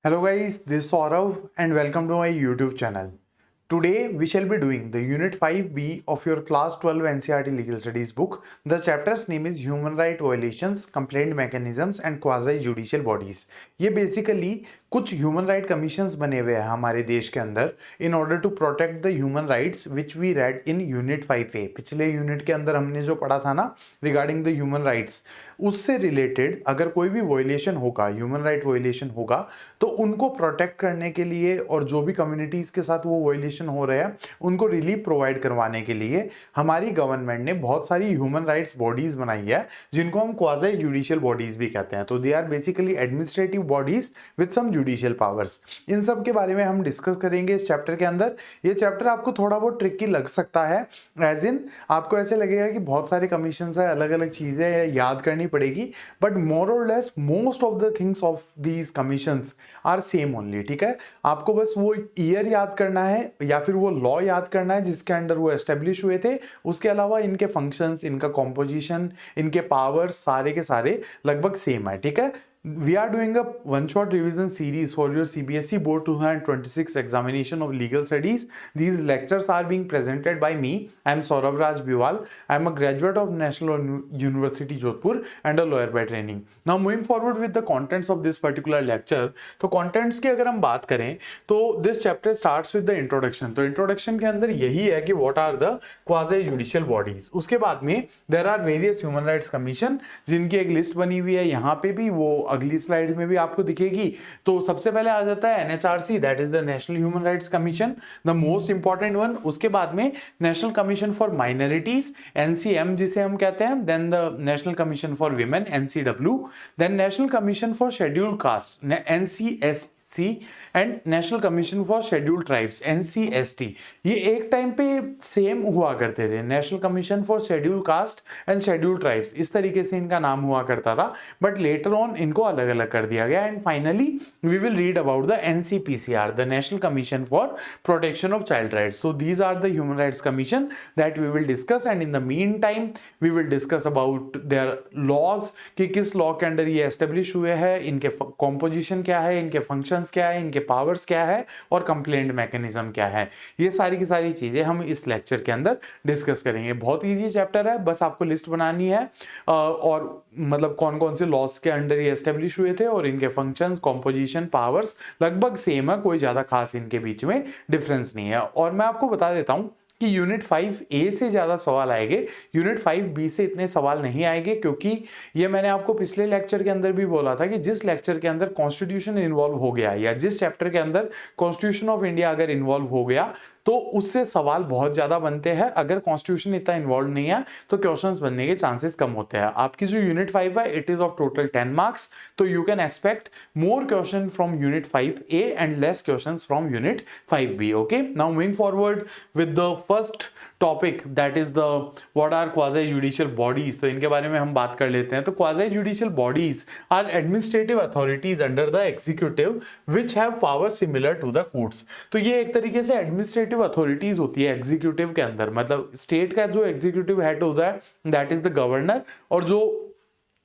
Hello guys, this is Saurav and welcome to my YouTube channel. Today we shall be doing the Unit 5B of your Class 12 NCERT Legal Studies book. The chapter's name is Human Right Violations, Complaint Mechanisms and Quasi-Judicial Bodies. ये basically कुछ human right commissions बने हुए हैं हमारे देश के अंदर in order to protect the human rights which we read in unit 5A। पिछले यूनिट के अंदर हमने जो पढ़ा था ना रिगार्डिंग द ह्यूमन राइट्स, उससे रिलेटेड अगर कोई भी वॉयलेशन होगा, ह्यूमन राइट वॉयलेशन होगा, तो उनको प्रोटेक्ट करने के लिए और जो भी कम्युनिटीज़ के साथ वो वॉयलेशन हो रहे हैं उनको रिलीफ प्रोवाइड करवाने के लिए हमारी गवर्नमेंट ने बहुत सारी ह्यूमन राइट्स बॉडीज़ बनाई है जिनको हम क्वाज़ी जुडिशियल बॉडीज़ भी कहते हैं। तो they are basically administrative bodies with some judicial powers. इन सब के बारे में हम डिस्कस करेंगे इस चैप्टर के अंदर। ये चैप्टर आपको थोड़ा बहुत ट्रिकी लग सकता है, एज इन आपको ऐसे लगेगा कि बहुत सारे कमीशंस है, अलग अलग चीज़ें याद करनी पड़ेगी, बट मोर और less most of the things of these commissions are same only. ठीक है, आपको बस वो ईयर याद करना है या फिर वो लॉ याद करना है जिसके अंडर वो एस्टेब्लिश हुए थे। उसके अलावा इनके फंक्शंस, इनका कॉम्पोजिशन, इनके पावर्स सारे के सारे लगभग सेम है। ठीक है, we are doing a one shot revision series for your CBSE Board 2026 examination of legal studies. These lectures are being presented by me. I am Saurabh Raj Biwal. I am a graduate of National University Jodhpur and a lawyer by training. Now moving forward with the contents of this particular lecture, तो contents की अगर हम बात करें तो this chapter starts with the introduction. तो introduction के अंदर यही है कि what are the quasi judicial bodies. उसके बाद में there are various human rights commission जिनकी एक लिस्ट बनी हुई है, यहाँ पे भी वो अगली स्लाइड में भी आपको दिखेगी। तो सबसे पहले आ जाता है NHRC, that is the national human rights commission, the most important one. उसके बाद में national commission for minorities NCM जिसे हम कहते हैं, then the national commission for women NCW, then national commission for scheduled caste NCSC and national commission for scheduled tribes NCST। ये एक time पे सेम हुआ करते थे, national commission for scheduled caste and scheduled tribes, इस तरीके से इनका नाम हुआ करता था, बट लेटर ऑन इनको अलग अलग कर दिया गया। And finally we will read about the NCPCR, the national commission for protection of child rights. So these are the human rights commission that we will discuss, and in the meantime we will discuss about their laws कि किस law के under ये establish हुए हैं, इनके composition क्या है, इनके फंक्शंस क्या है, इनके पावर्स क्या है और कंप्लेंट मैकेनिज्म क्या है। ये सारी की सारी चीजें हम इस लेक्चर के अंदर डिस्कस करेंगे। बहुत इजी चैप्टर है, बस आपको लिस्ट बनानी है और मतलब कौन कौन से लॉस के अंडर ये एस्टेब्लिश हुए थे और इनके फंक्शंस, कॉम्पोजिशन, पावर्स लगभग सेम है, कोई ज्यादा खास इनके बीच में डिफरेंस नहीं है। और मैं आपको बता देता हूं कि यूनिट 5A से ज़्यादा सवाल आएंगे, यूनिट 5B से इतने सवाल नहीं आएंगे, क्योंकि ये मैंने आपको पिछले लेक्चर के अंदर भी बोला था कि जिस लेक्चर के अंदर कॉन्स्टिट्यूशन इन्वॉल्व हो गया या जिस चैप्टर के अंदर कॉन्स्टिट्यूशन ऑफ इंडिया अगर इन्वॉल्व हो गया तो उससे सवाल बहुत ज़्यादा बनते हैं। अगर कॉन्स्टिट्यूशन इतना इन्वॉल्व नहीं है तो क्वेश्चंस बनने के चांसेस कम होते हैं। आपकी जो यूनिट 5 है it is of total 10 marks, तो you can expect more question from unit 5A and less questions from unit 5B। Okay, now moving forward with the first topic that is the what are quasi judicial bodies. तो इनके बारे में हम बात कर लेते हैं। तो quasi judicial bodies are administrative authorities under the executive which have power similar to the courts. तो ये एक तरीके से एडमिनिस्ट्रेटिव अथॉरिटीज होती है एग्जीक्यूटिव के अंदर, मतलब स्टेट का जो एग्जीक्यूटिव हेड होता है दैट इज द गवर्नर, और जो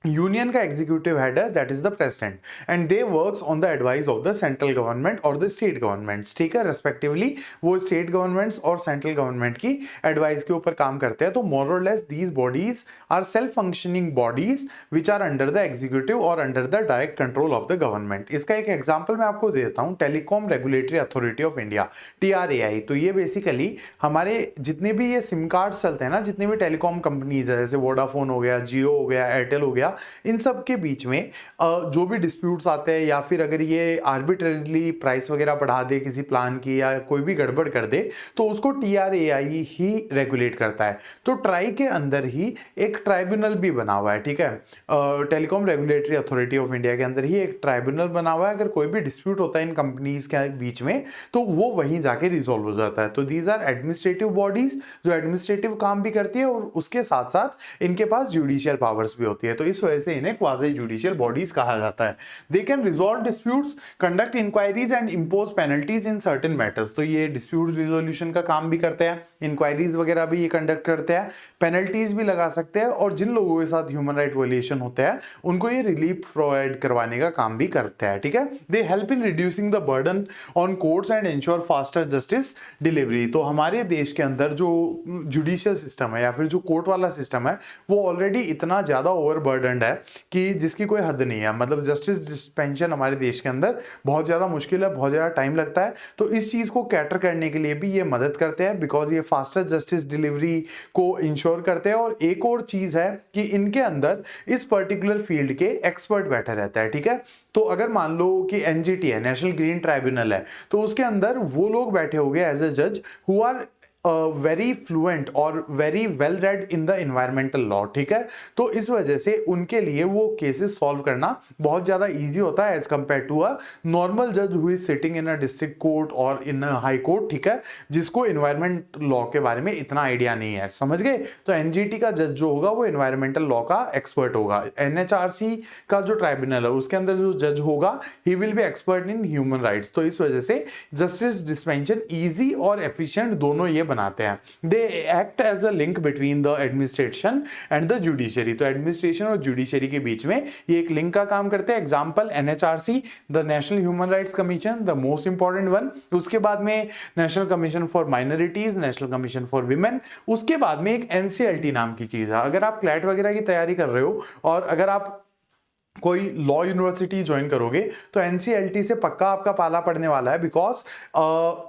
यूनियन का एग्जीक्यूटिव हेड है that is the president, and they works on the advice of the central government और द स्टेट गवर्नमेंट्स। ठीक है, रेस्पेक्टिवली वो स्टेट गवर्नमेंट्स और सेंट्रल गवर्नमेंट की एडवाइस के ऊपर काम करते हैं। तो मोर और less these bodies are self functioning bodies which are under the executive और under the direct control of the government. इसका एक एग्जाम्पल मैं आपको दे देता हूँ, telecom regulatory authority of India TRAI। तो ये बेसिकली हमारे जितने भी ये सिम कार्ड चलते हैं ना, जितने भी टेलीकॉम कंपनीज है, जैसे वोडाफोन हो गया, जियो हो गया, एयरटेल हो गया, इन सब के बीच में जो भी डिस्प्यूट्स आते हैं या फिर अगर ये आर्बिट्रेरली प्राइस वगैरह बढ़ा दे किसी प्लान की या कोई भी गड़बड़ कर दे तो उसको TRAI ही रेगुलेट करता है। तो ट्राई के अंदर ही एक ट्राइब्यूनल भी बना हुआ है। ठीक है, telecom regulatory authority of India के अंदर ही एक ट्राइब्यूनल बना हुआ है। अगर कोई भी डिस्प्यूट होता है इन कंपनीज के बीच में तो वो वहीं जाके रिजॉल्व हो जाता है। तो दीज आर एडमिनिस्ट्रेटिव बॉडीज जो एडमिनिस्ट्रेटिव काम भी करती है और उसके साथ साथ इनके पास जुडिशियल पावर्स भी होती है। तो इस इस वजह से इन्हें क्वाजी जुडिशियल बॉडीज कहा जाता है। They can resolve disputes, conduct inquiries and impose penalties in certain matters. तो ये डिस्प्यूट रिजोल्यूशन का काम भी करते हैं, इंक्वायरीज वगैरह भी ये कंडक्ट करते हैं, पेनल्टीज भी लगा सकते हैं, और जिन लोगों के साथ ह्यूमन राइट वायलेशन होते हैं उनको ये रिलीफ प्रोवाइड करवाने का काम भी करते हैं। ठीक है, they help in reducing the burden on courts and ensure faster justice delivery. तो हमारे देश के अंदर जो जुडिशियल सिस्टम है या फिर जो कोर्ट वाला सिस्टम है वो ऑलरेडी इतना ज्यादा ओवरबर्डनड है कि जिसकी कोई हद नहीं है। मतलब जस्टिस डिस्पेंशन हमारे देश के अंदर बहुत ज्यादा मुश्किल है, बहुत ज्यादा टाइम लगता है। तो इस चीज को कैटर करने के लिए भी ये मदद करते हैं, बिकॉज ये फास्टर जस्टिस डिलीवरी को इंश्योर करते हैं। और एक और चीज है कि इनके अंदर इस पर्टिकुलर फील्ड के एक्सपर्ट बैठे रहता है। ठीक है, तो अगर मान लो कि एनजीटी है, नेशनल ग्रीन ट्राइब्यूनल है, तो उसके अंदर वो लोग बैठे होंगे एज ए जज हु आर वेरी फ्लुएंट और very well read in the environmental law. ठीक है, तो इस वजह से उनके लिए वो केसेस सॉल्व करना बहुत ज्यादा इजी होता है as compare to a normal जज who is sitting in a district court और इन अ हाई कोर्ट। ठीक है, जिसको इन्वायरमेंट लॉ के बारे में इतना आइडिया नहीं है, समझ गए। तो एनजीटी का जज जो होगा वो इन्वायरमेंटल लॉ का एक्सपर्ट होगा। एनएचआरसी का जो ट्राइब्यूनल है उसके अंदर जो जज होगा he will be expert in human rights. तो इस वजह से जस्टिस डिस्पेंशन इजी और एफिशिएंट दोनों ये बनाते हैं। They act as a link between the administration and the judiciary. तो एडमिनिस्ट्रेशन और जुडिशरी के बीच में ये एक लिंक का काम करते हैं। Example NHRC, the national human rights commission, the most important one. उसके बाद में national commission for minorities, national commission for women. उसके बाद में एक एनसीएलटी नाम की चीज है। अगर आप क्लैट वगैरह की तैयारी कर रहे हो और अगर आप कोई लॉ यूनिवर्सिटी ज्वाइन करोगे तो एनसीएलटी से पक्का आपका पाला पड़ने वाला है, बिकॉज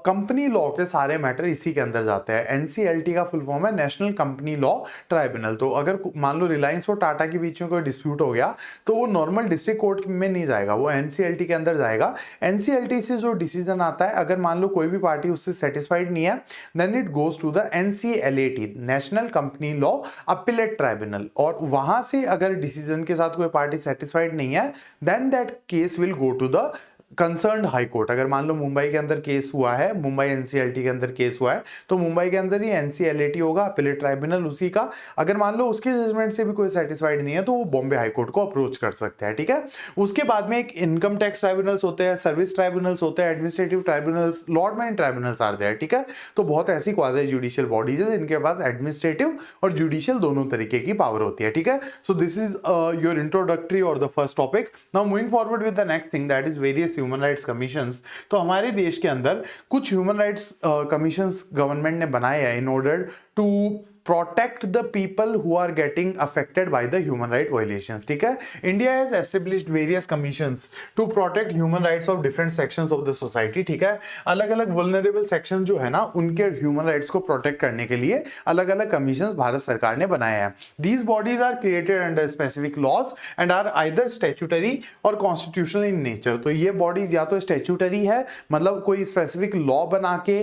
कंपनी लॉ के सारे मैटर इसी के अंदर जाते हैं। एनसीएलटी का फुल फॉर्म है नेशनल कंपनी लॉ ट्राइब्यूनल। तो अगर मान लो रिलायंस और टाटा के बीच में कोई डिस्प्यूट हो गया तो वो नॉर्मल डिस्ट्रिक्ट कोर्ट में नहीं जाएगा, वो एनसीएलटी के अंदर जाएगा। एनसीएलटी से जो डिसीजन आता है, अगर मान लो कोई भी पार्टी उससे सेटिस्फाइड नहीं है, then it goes to the NCLAT, national company law appellate tribunal. और वहां से अगर डिसीजन के साथ कोई पार्टी सेटिस्फाइड नहीं है, then that case will go to the concerned high court. अगर मान लो मुंबई के अंदर केस हुआ है, मुंबई एनसीएलटी के अंदर केस हुआ है, तो मुंबई के अंदर ही एनसीएलटी होगा, अपीलेट ट्राइब्यूनल उसी का। अगर मान लो उसके जजमेंट से भी कोई सेटिस्फाइड नहीं है तो वो बॉम्बे हाई कोर्ट को अप्रोच कर सकते हैं। ठीक है, उसके बाद में एक इनकम टैक्स ट्राइब्यूनल्स होते हैं, सर्विस ट्राइब्यूनल्स होते हैं, administrative tribunals, lord man tribunals are there. ठीक है, तो बहुत ऐसी क्वाजी जुडिशियल बॉडीज है जिनके पास एडमिनिस्ट्रेटिव और जुडिशियल दोनों तरीके की पावर होती है। ठीक है, so this is your introductory और the first topic. Now moving forward with the next thing, that is various human rights commission. तो हमारे देश के अंदर कुछ ह्यूमन राइट्स कमीशंस गवर्नमेंट ने बनाए हैं in order to protect the people who are getting affected by the human right violations. ठीक है, India has established various commissions to protect human rights of different sections of the society. ठीक है, अलग अलग vulnerable sections जो है ना उनके human rights को protect करने के लिए अलग अलग commissions भारत सरकार ने बनाए हैं. These bodies are created under specific laws and are either statutory or constitutional in nature. तो ये bodies या तो statutory है, मतलब कोई specific law बना के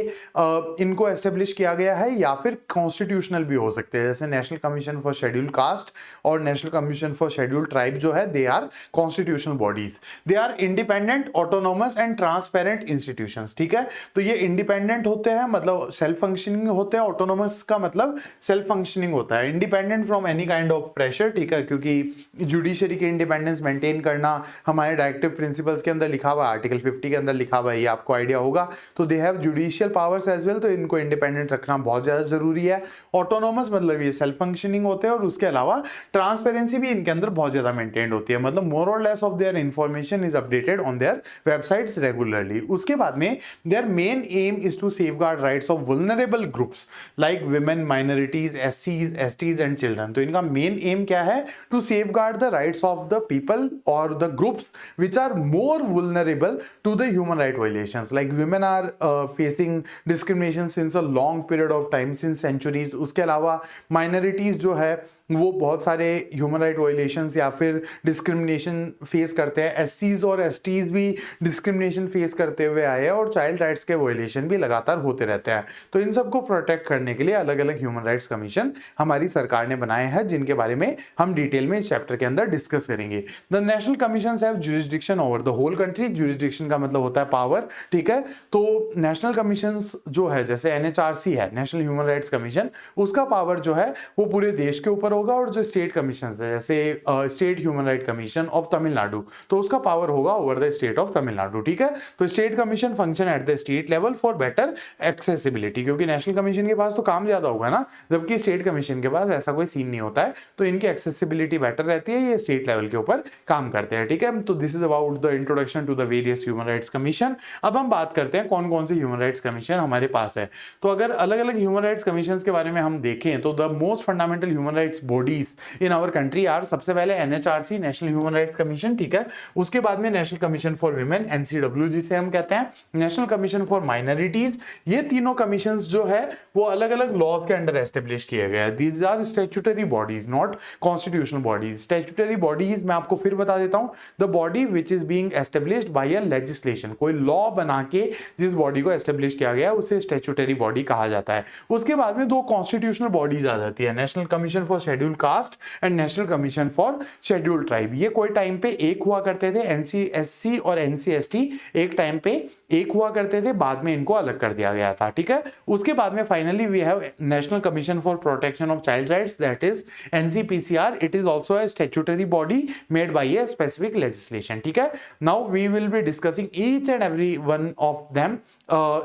इनको establish किया गया है, या फिर constitutional भी हो सकते हैं, जैसे national commission for scheduled caste और national commission for scheduled tribe जो है, they are constitutional bodies. They are independent, autonomous and transparent institutions. ठीक है, तो ये इंडिपेंडेंट होते हैं मतलब सेल्फ फंक्शनिंग होते हैं, ऑटोनोमस का मतलब सेल्फ फंक्शनिंग होता है, independent from any kind of pressure. ठीक है, क्योंकि जुडिशरी की इंडिपेंडेंस मेंटेन करना हमारे डायरेक्टिव प्रिंसिपल्स के अंदर लिखा हुआ है, आर्टिकल 50 के अंदर लिखा हुआ है, ये आपको आइडिया होगा. तो they have judicial powers as well, तो इनको इंडिपेंडेंट रखना बहुत ज्यादा जरूरी है. ऑटोनोमस मतलब ये सेल्फ फंक्शनिंग होते हैं, और उसके अलावा ट्रांसपेरेंसी भी इनके अंदर बहुत ज्यादा मेंटेन होती है, मतलब मोर और less of their information is updated on their websites regularly. उसके बाद में their main aim is to safeguard rights of vulnerable groups like women, minorities, एससीज, एसटीज एंड चिल्ड्रन. तो इनका मेन एम क्या है? To safeguard the rights of the people और the groups which are more vulnerable to the human right violations. Like women are facing discrimination since a long period of time, since centuries. उसके अलावा minorities जो है वो बहुत सारे human right violations या फिर डिस्क्रिमिनेशन फेस करते हैं. एससीज और एसटीज भी डिस्क्रिमिनेशन फेस करते हुए आए हैं, और चाइल्ड राइट्स के वायलेशन भी लगातार होते रहते हैं. तो इन सबको प्रोटेक्ट करने के लिए अलग अलग ह्यूमन राइट्स कमीशन हमारी सरकार ने बनाए हैं, जिनके बारे में हम डिटेल में इस चैप्टर के अंदर डिस्कस करेंगे. The national commissions have jurisdiction over the whole country. Jurisdiction का मतलब होता है पावर. ठीक है, तो नेशनल कमीशंस जो है, जैसे एनएचआरसी है, नेशनल ह्यूमन राइट्स कमीशन, उसका पावर जो है वो पूरे देश के ऊपर होगा, और जो स्टेट कमीशन है जैसे state human right commission of Tamil Nadu, तो उसका पावर होगा over the state of Tamil Nadu, ठीक है। तो state commission function at the state level for better accessibility, क्योंकि नेशनल कमीशन के पास तो काम ज्यादा होगा ना, जबकि स्टेट कमीशन के पास ऐसा कोई सीन नहीं होता है, तो इनकी एक्सेसिबिलिटी बेटर रहती है, ये स्टेट लेवल के ऊपर काम करते हैं, ठीक है। तो this is about the introduction to the various human rights commission. अब हम बात करते हैं कौन कौन से ह्यूमन राइट्स कमीशन हमारे पास है। तो अगर अलग अलग ह्यूमन राइट्स कमीशन के बारे में हम देखें तो the most fundamental human rights bodies in our country are, सबसे पहले NHRC national human rights commission, ठीक है। उसके बाद में national commission for women NCW जिसे हम कहते हैं, नेशनल कमीशन फॉर माइनॉरिटीज। ये तीनों कमीशंस जो है वो अलग अलग लॉज के अंडर एस्टेब्लिश किए गए हैं। These are statutory bodies not constitutional bodies. Statutory bodies मैं आपको फिर बता देता हूं, the body which is being established by a legislation, कोई लॉ बना के जिस बॉडी को एस्टेब्लिश किया गया उसे स्टैट्यूटरी बॉडी कहा जाता है। उसके बाद में दो कॉन्स्टिट्यूशनल बॉडीज आ जाती है, national commission for schedule caste and national commission for schedule tribe. ये कोई टाइम पे एक हुआ करते थे, एनसीएससी और एनसीएसटी एक टाइम पे एक हुआ करते थे, बाद में इनको अलग कर दिया गया था, ठीक है। उसके बाद में finally we have national commission for protection of child rights, that is NCPCR. It is also a statutory body made by a specific legislation, ठीक है। Now we will be discussing each and every one of them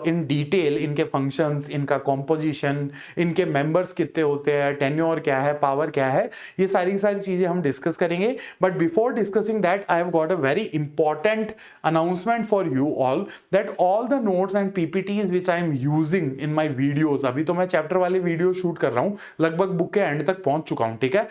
in detail, इनके functions, इनका composition, इनके members कितने होते हैं, tenure क्या है, पावर क्या है, ये सारी चीजें हम डिस्कस करेंगे। But before discussing that I have got a very important announcement for you all, that all the notes and PPTs which I am using in my videos, अभी तो मैं चैप्टर वाले वीडियो शूट कर रहा हूं, लगभग book के and तक पहुंच चुका हूं, ठीक है।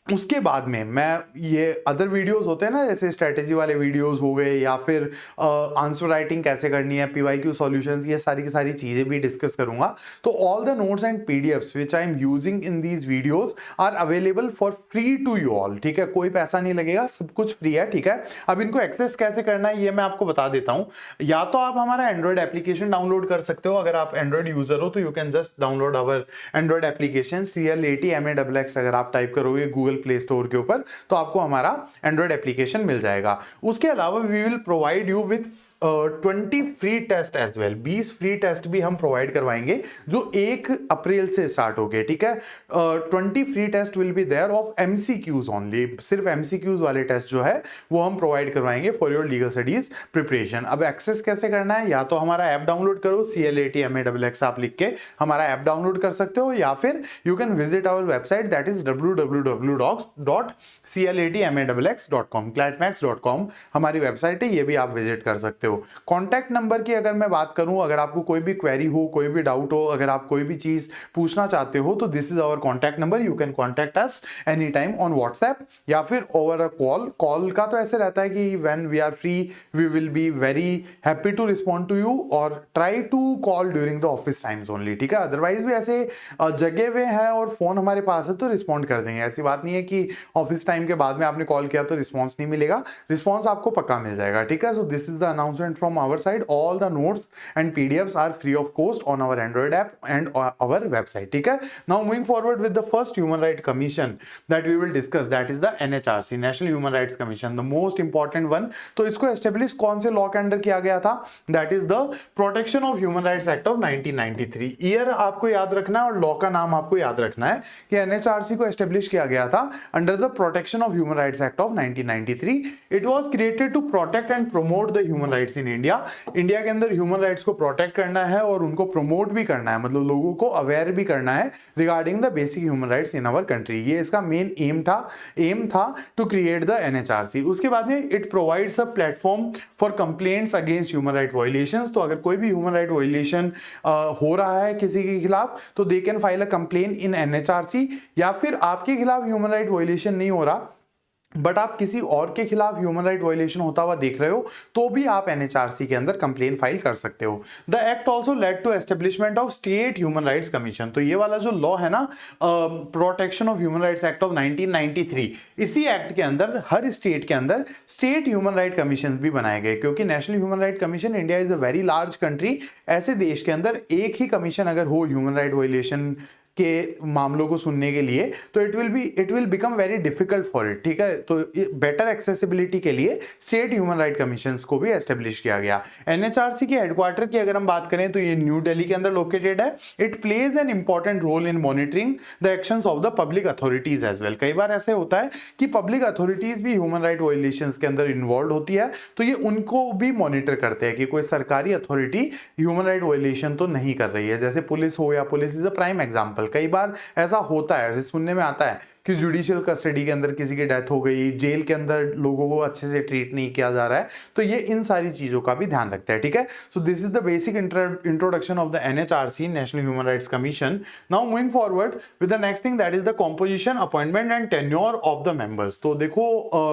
उसके बाद में मैं ये अदर वीडियोस होते हैं ना, जैसे स्ट्रेटेजी वाले वीडियोस हो गए, या फिर आंसर राइटिंग कैसे करनी है, पीवाईक्यू सॉल्यूशंस, ये सारी की सारी चीजें भी डिस्कस करूंगा। तो all the notes and PDFs which I am using in these videos are available for free to you all, ठीक है। कोई पैसा नहीं लगेगा, सब कुछ फ्री है, ठीक है। अब इनको एक्सेस कैसे करना है ये मैं आपको बता देता हूं। या तो आप हमारा एंड्रॉइड एप्लीकेशन डाउनलोड कर सकते हो, अगर आप एंड्रॉइड यूजर हो तो you can just download our Android application CLATMAXX, अगर आप टाइप करोगे गूगल प्ले स्टोर के ऊपर तो आपको हमारा एंड्रॉइड एप्लीकेशन मिल जाएगा। उसके अलावा we will provide you with 20 free test as well, 20 free test भी हम प्रोवाइड करवाएंगे जो 1 अप्रैल से स्टार्ट हो गए, ठीक है। 20 free test will be there of MCQs only, सिर्फ MCQs वाले टेस्ट जो है वो हम प्रोवाइड करवाएंगे for your legal studies preparation. अब एक्सेस कैसे करना है, या तो हमारा ऐप डाउनलोड करो, CLATMAXX आप लिख के हमारा ऐप डाउनलोड कर सकते हो, या फिर you can visit our website that is www.CLATMAXX.com, clatmax.com हमारी वेबसाइट है, ये भी आप विजिट कर सकते हो। कॉन्टैक्ट नंबर की अगर मैं बात करूं, अगर आपको कोई भी क्वेरी हो, कोई भी डाउट हो, अगर आप कोई भी चीज पूछना चाहते हो तो this is our contact number, you can contact us any time on WhatsApp या फिर ओवर अ कॉल। कॉल का तो ऐसे रहता है कि when we are free we will be very happy to respond to you, और try to call during the office times only, ठीक है। अदरवाइज भी ऐसे जगे हुए हैं और फोन हमारे पास है तो रिस्पॉन्ड कर देंगे, ऐसी बात नहीं है कि ऑफिस टाइम के बाद में आपने कॉल किया तो रिस्पॉन्स नहीं मिलेगा, रिस्पॉन्स आपको पक्का मिल जाएगा, ठीक है। So this is the announcement from our side, all the notes and PDFs are free of cost on our Android app and our website, ठीक है। Now moving forward with the first human right commission that we will discuss, that is the NHRC national human rights commission, the most important one. तो इसको establish कौन से law के under किया गया था, that is the protection of human rights act of 1993। Year आपको याद रखना है और लॉ का नाम आपको याद रखना है कि NHRC को एस्टेब्लिश किया गया था under the protection of human rights act of 1993। It was created to protect and promote the human rights in India. India के अंदर ह्यूमन राइट्स को प्रोटेक्ट करना है और उनको प्रमोट भी करना है, मतलब लोगों को अवेयर भी करना है regarding the basic human rights in our country. ये इसका मेन एम था टू क्रिएट द NHRC। उसके बाद में it provides a platform for complaints against human right violations. तो अगर कोई भी ह्यूमन राइट वायलेशन हो रहा है किसी के खिलाफ तो they can file a complain in NHRC, या फिर आपके खिलाफ ह्यूमन राइट वायलेशन नहीं हो रहा बट आप किसी और के खिलाफ ह्यूमन राइट वायलेशन होता हुआ देख रहे हो तो भी आप NHRC के अंदर कंप्लेन फाइल कर सकते हो। The act also led to establishment of state human rights commission. तो ये वाला जो लॉ है ना, protection of human rights act of 1993, इसी एक्ट के अंदर हर स्टेट के अंदर स्टेट ह्यूमन राइट कमीशन भी बनाए गए, क्योंकि national human right commission, India is a very large country, ऐसे देश के अंदर एक ही कमीशन अगर हो ह्यूमन राइट वायलेशन के मामलों को सुनने के लिए, तो it will become very difficult for it, ठीक है। तो बेटर एक्सेसिबिलिटी के लिए स्टेट ह्यूमन राइट कमीशंस को भी एस्टेब्लिश किया गया। एनएचआरसी के हेडक्वार्टर की अगर हम बात करें तो ये न्यू दिल्ली के अंदर लोकेटेड है। It plays an important role in monitoring the actions of the public authorities as well. कई बार ऐसे होता है कि पब्लिक अथॉरिटीज भी ह्यूमन राइट वायलेशंस के अंदर इन्वॉल्व होती है, तो ये उनको भी मॉनिटर करते हैं कि कोई सरकारी अथॉरिटी ह्यूमन राइट वायलेशन तो नहीं कर रही है। जैसे पुलिस हो, या police is a prime example. कई बार ऐसा होता है, ऐसे सुनने में आता है कि जुडिशियल कस्टडी के अंदर किसी की डेथ हो गई, जेल के अंदर लोगों को अच्छे से ट्रीट नहीं किया जा रहा है, तो ये इन सारी चीजों का भी ध्यान रखता है, ठीक है। So this is the basic introduction of the NHRC, national human rights commission. Now moving forward with the next thing, that is the composition, appointment and tenure of the members. तो देखो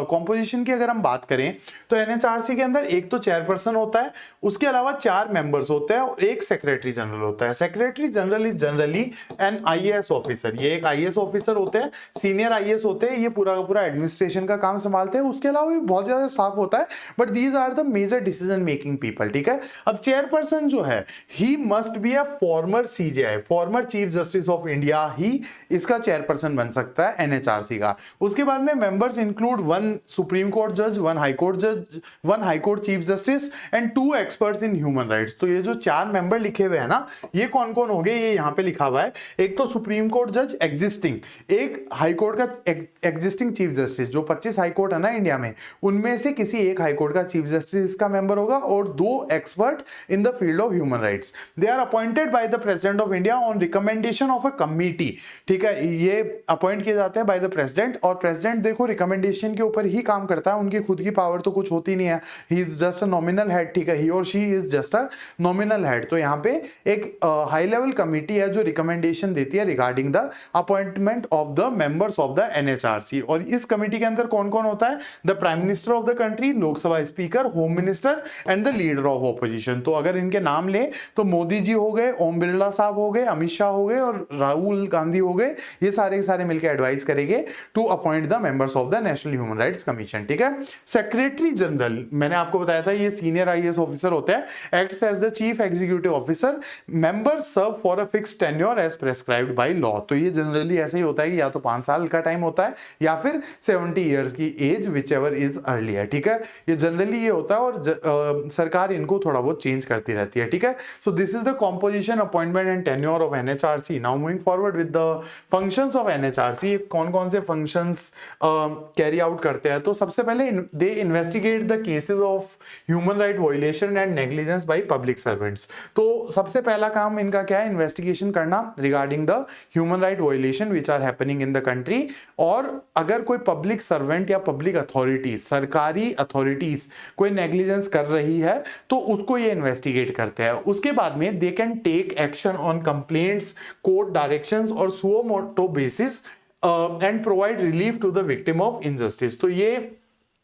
कॉम्पोजिशन की अगर हम बात करें तो NHRC के अंदर एक तो चेयरपर्सन होता है, उसके अलावा 4 मेंबर्स होते हैं और एक सेक्रेटरी जनरल होता है। Secretary general is generally an IAS officer, ये एक आईएएस ऑफिसर होते हैं, सीनियर आईएएस होते हैं, ये पूरा का पूरा एडमिनिस्ट्रेशन का काम संभालते हैं। उसके अलावा भी बहुत ज्यादा स्टाफ होता है, but these are the major decision making people, ठीक है। अब चेयरपर्सन जो है, he must be a former CJI, former chief justice of India, ही इसका चेयरपर्सन बन सकता है एनएचआरसी का। उसके बाद में मेंबर्स इंक्लूड 1 सुप्रीम कोर्ट जज, 1 हाई कोर्ट जज, 1 high court chief justice and 2 experts in human rights. तो ये जो 4 मेंबर लिखे हुए हैं ना, ये कौन कौन हो गए, ये यहाँ पे लिखा हुआ है। एक तो सुप्रीम कोर्ट जज एग्जिस्टिंग, एक हाई कोर्ट का एग्जिस्टिंग चीफ जस्टिस, जो 25 हाई कोर्ट है ना इंडिया में, उनमें से किसी एक हाई कोर्ट का चीफ जस्टिस इसका मेंबर होगा, और 2 expert in the field of human rights. They are appointed by the president of India on recommendation of a committee, ठीक है। ये अपॉइंट किए जाते हैं बाय द प्रेसिडेंट, और प्रेसिडेंट देखो रिकमेंडेशन के ऊपर ही काम करता है, उनकी खुद की पावर तो कुछ होती नहीं है। He is just a nominal head, ठीक है, ही और she is just a nominal head. तो यहाँ पे एक हाई लेवल कमिटी है जो रिकमेंडेशन देती है regarding the appointment of the members of the NHRC. और इस कमिटी के अंदर कौन कौन होता है, the prime minister of the country, Lok Sabha speaker, home minister and the leader of opposition. तो अगर इनके नाम ले तो मोदी जी हो गए, ओम बिरला साहब हो गए, अमित शाह हो गए और राहुल गांधी हो गए। ये सारे सारे मिलकर एडवाइस करेंगे to appoint the members of the national human rights commission, ठीक है। सेक्रेटरी जनरल, मैंने आपको बताया था ये सीनियर आईएएस ऑफिसर होते हैं, acts as the chief executive officer, members serve for a fixed tenure as prescribed by law. तो ये जनरली ऐसे ही होता है कि या तो 5 साल का टाइम होता है या फिर 70 इयर्स की age, whichever is earlier, ठीक है। ये जनरली ये होता है, और सरकार इनको थोड़ा बहुत चेंज करती रहती है, ठीक है। So this is the composition, appointment and tenure of NHRC. Now moving forward with the functions of NHRC, कौन कौन से फंक्शंस कैरी आउट करते हैं। तो सबसे पहले they investigate the cases of human right violation and negligence by public servants. तो सबसे पहला काम इनका क्या है, इन्वेस्टिगेशन करना regarding the human right violation which are happening in the country. और अगर कोई पब्लिक सर्वेंट या पब्लिक अथॉरिटी, सरकारी अथॉरिटीज कोई नेग्लिजेंस कर रही है तो उसको ये इन्वेस्टिगेट करते हैं। उसके बाद में they can take action on complaints, court directions और suo motu basis and provide relief to the victim of injustice. तो ये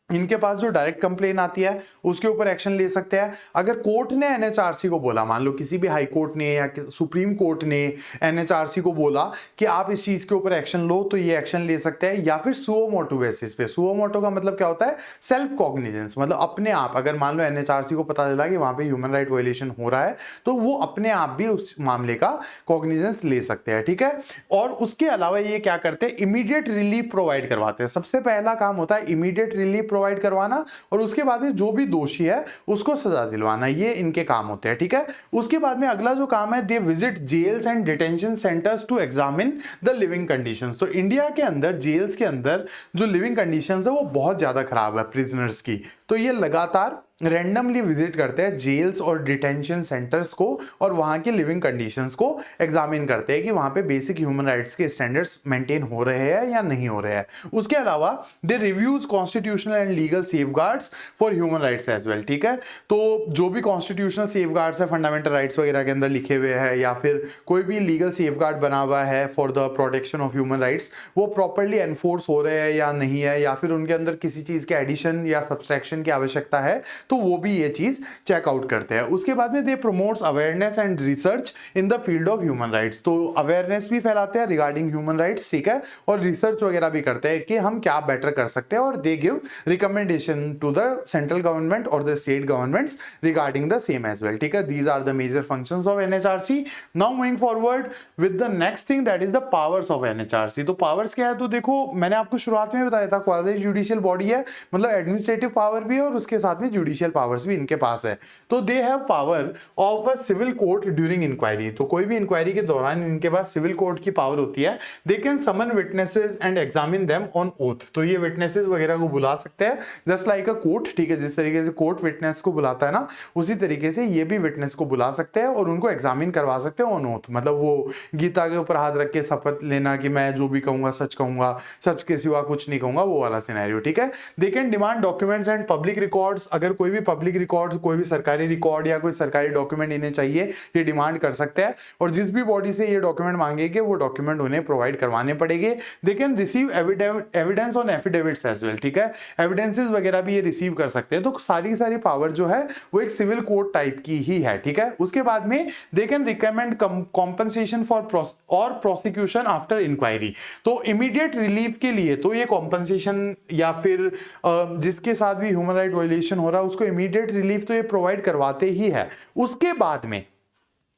इनके पास जो डायरेक्ट कंप्लेन आती है उसके ऊपर एक्शन ले सकते हैं। अगर कोर्ट ने एनएचआरसी को बोला, मान लो किसी भी हाई कोर्ट ने या सुप्रीम कोर्ट ने एनएचआरसी को बोला कि आप इस चीज के ऊपर एक्शन लो, तो ये एक्शन ले सकते हैं। या फिर सुओ मोटो बेसिस पे, सुओ मोटो का मतलब क्या होता है, सेल्फ कॉग्निजेंस, मतलब अपने आप। अगर मान लो एनएचआरसी को पता चला कि वहां पे ह्यूमन राइट वायलेशन हो रहा है, तो वो अपने आप भी उस मामले का कॉग्निजेंस ले सकते हैं, ठीक है। और उसके अलावा ये क्या करते हैं, इमीडिएट रिलीफ प्रोवाइड करवाते हैं। सबसे पहला काम होता है इमीडिएट रिलीफ प्रोवाइड करवाना, और उसके बाद में जो भी दोषी है उसको सजा दिलवाना। ये इनके काम होते हैं, ठीक है। उसके बाद में अगला जो काम है, they visit jails and detention centres to examine the living conditions. तो इंडिया के अंदर जेल्स के अंदर जो लिविंग कंडीशंस है वो बहुत ज्यादा खराब है प्रिजनर्स की। तो ये लगातार रैंडमली विजिट करते हैं जेल्स और डिटेंशन सेंटर्स को, और वहां के लिविंग कंडीशंस को एग्जामिन करते हैं कि वहां पे बेसिक ह्यूमन राइट्स के स्टैंडर्ड्स मेंटेन हो रहे हैं या नहीं हो रहे हैं। उसके अलावा they reviews constitutional and legal safeguards for human rights as well, ठीक है। तो जो भी कॉन्स्टिट्यूशनल सेफगार्ड्स है, फंडामेंटल राइट्स वगैरह के अंदर लिखे हुए हैं, या फिर कोई भी लीगल सेफगार्ड बना हुआ है for the protection of human rights, वो प्रॉपर्ली एनफोर्स हो रहे हैं या नहीं है, या फिर उनके अंदर किसी चीज के एडिशन या सब्सट्रैक्शन की आवश्यकता है, तो वो भी ये चीज चेकआउट करते हैं। उसके बाद में they promotes awareness and research in the field of human rights, तो अवेयरनेस भी फैलाते हैं रिगार्डिंग ह्यूमन राइट्स, ठीक है, और रिसर्च वगैरह भी करते हैं कि हम क्या बेटर कर सकते हैं, और they give recommendation to the central government और the state governments regarding the same as well, ठीक है। These are the major functions of NHRC. Now moving forward with the next thing that is the powers of NHRC. तो powers क्या है, तो देखो मैंने आपको शुरुआत में बताया था क्वासी जुडिशियल बॉडी है, मतलब एडमिनिस्ट्रेटिव पावर भी है और उसके साथ में जुडिशियल पावर्स भी इनके पास है। तो they have power of a civil court during inquiry, तो कोई भी इंक्वायरी के दौरान इनके पास सिविल कोर्ट की पावर होती है। They can summon witnesses and examine them on oath, तो ये विटनेसेस वगैरह को बुला सकते हैं जस्ट लाइक अ कोर्ट, ठीक है, जिस तरीके से कोर्ट विटनेस को बुलाता है ना, उसी तरीके से ये भी विटनेस को बुला सकते हैं और उनको एग्जामिन करवा सकते हैं ऑन ओथ, मतलब वो गीता के ऊपर हाथ रख के शपथ लेना कि मैं जो भी कहूंगा सच कहूंगा, सच के सिवा कुछ नहीं कहूंगा, वो वाला सिनेरियो, ठीक है। They can demand documents and public records, अगर कोई भी पब्लिक रिकॉर्ड्स, कोई भी सरकारी रिकॉर्ड या कोई सरकारी डॉक्यूमेंट इन्हें चाहिए, ये डिमांड कर सकते हैं, और जिस भी बॉडी से ये डॉक्यूमेंट मांगेंगे वो डॉक्यूमेंट उन्हें प्रोवाइड करवाने पड़ेंगे। They can receive evidence on affidavits as well, ठीक है, एविडेंसेस वगैरह भी ये रिसीव कर सकते हैं। तो सारी पावर जो है वो एक सिविल कोर्ट टाइप की ही है, ठीक है। उसके बाद में they can recommend compensation for और प्रोसिक्यूशन आफ्टर इंक्वायरी, तो इमीडिएट रिलीफ के लिए तो ये कॉम्पनसेशन या फिर जिसके साथ भी ह्यूमन राइट वायलेशन हो रहा है उसको इमीडिएट रिलीफ तो ये प्रोवाइड करवाते ही है। उसके बाद में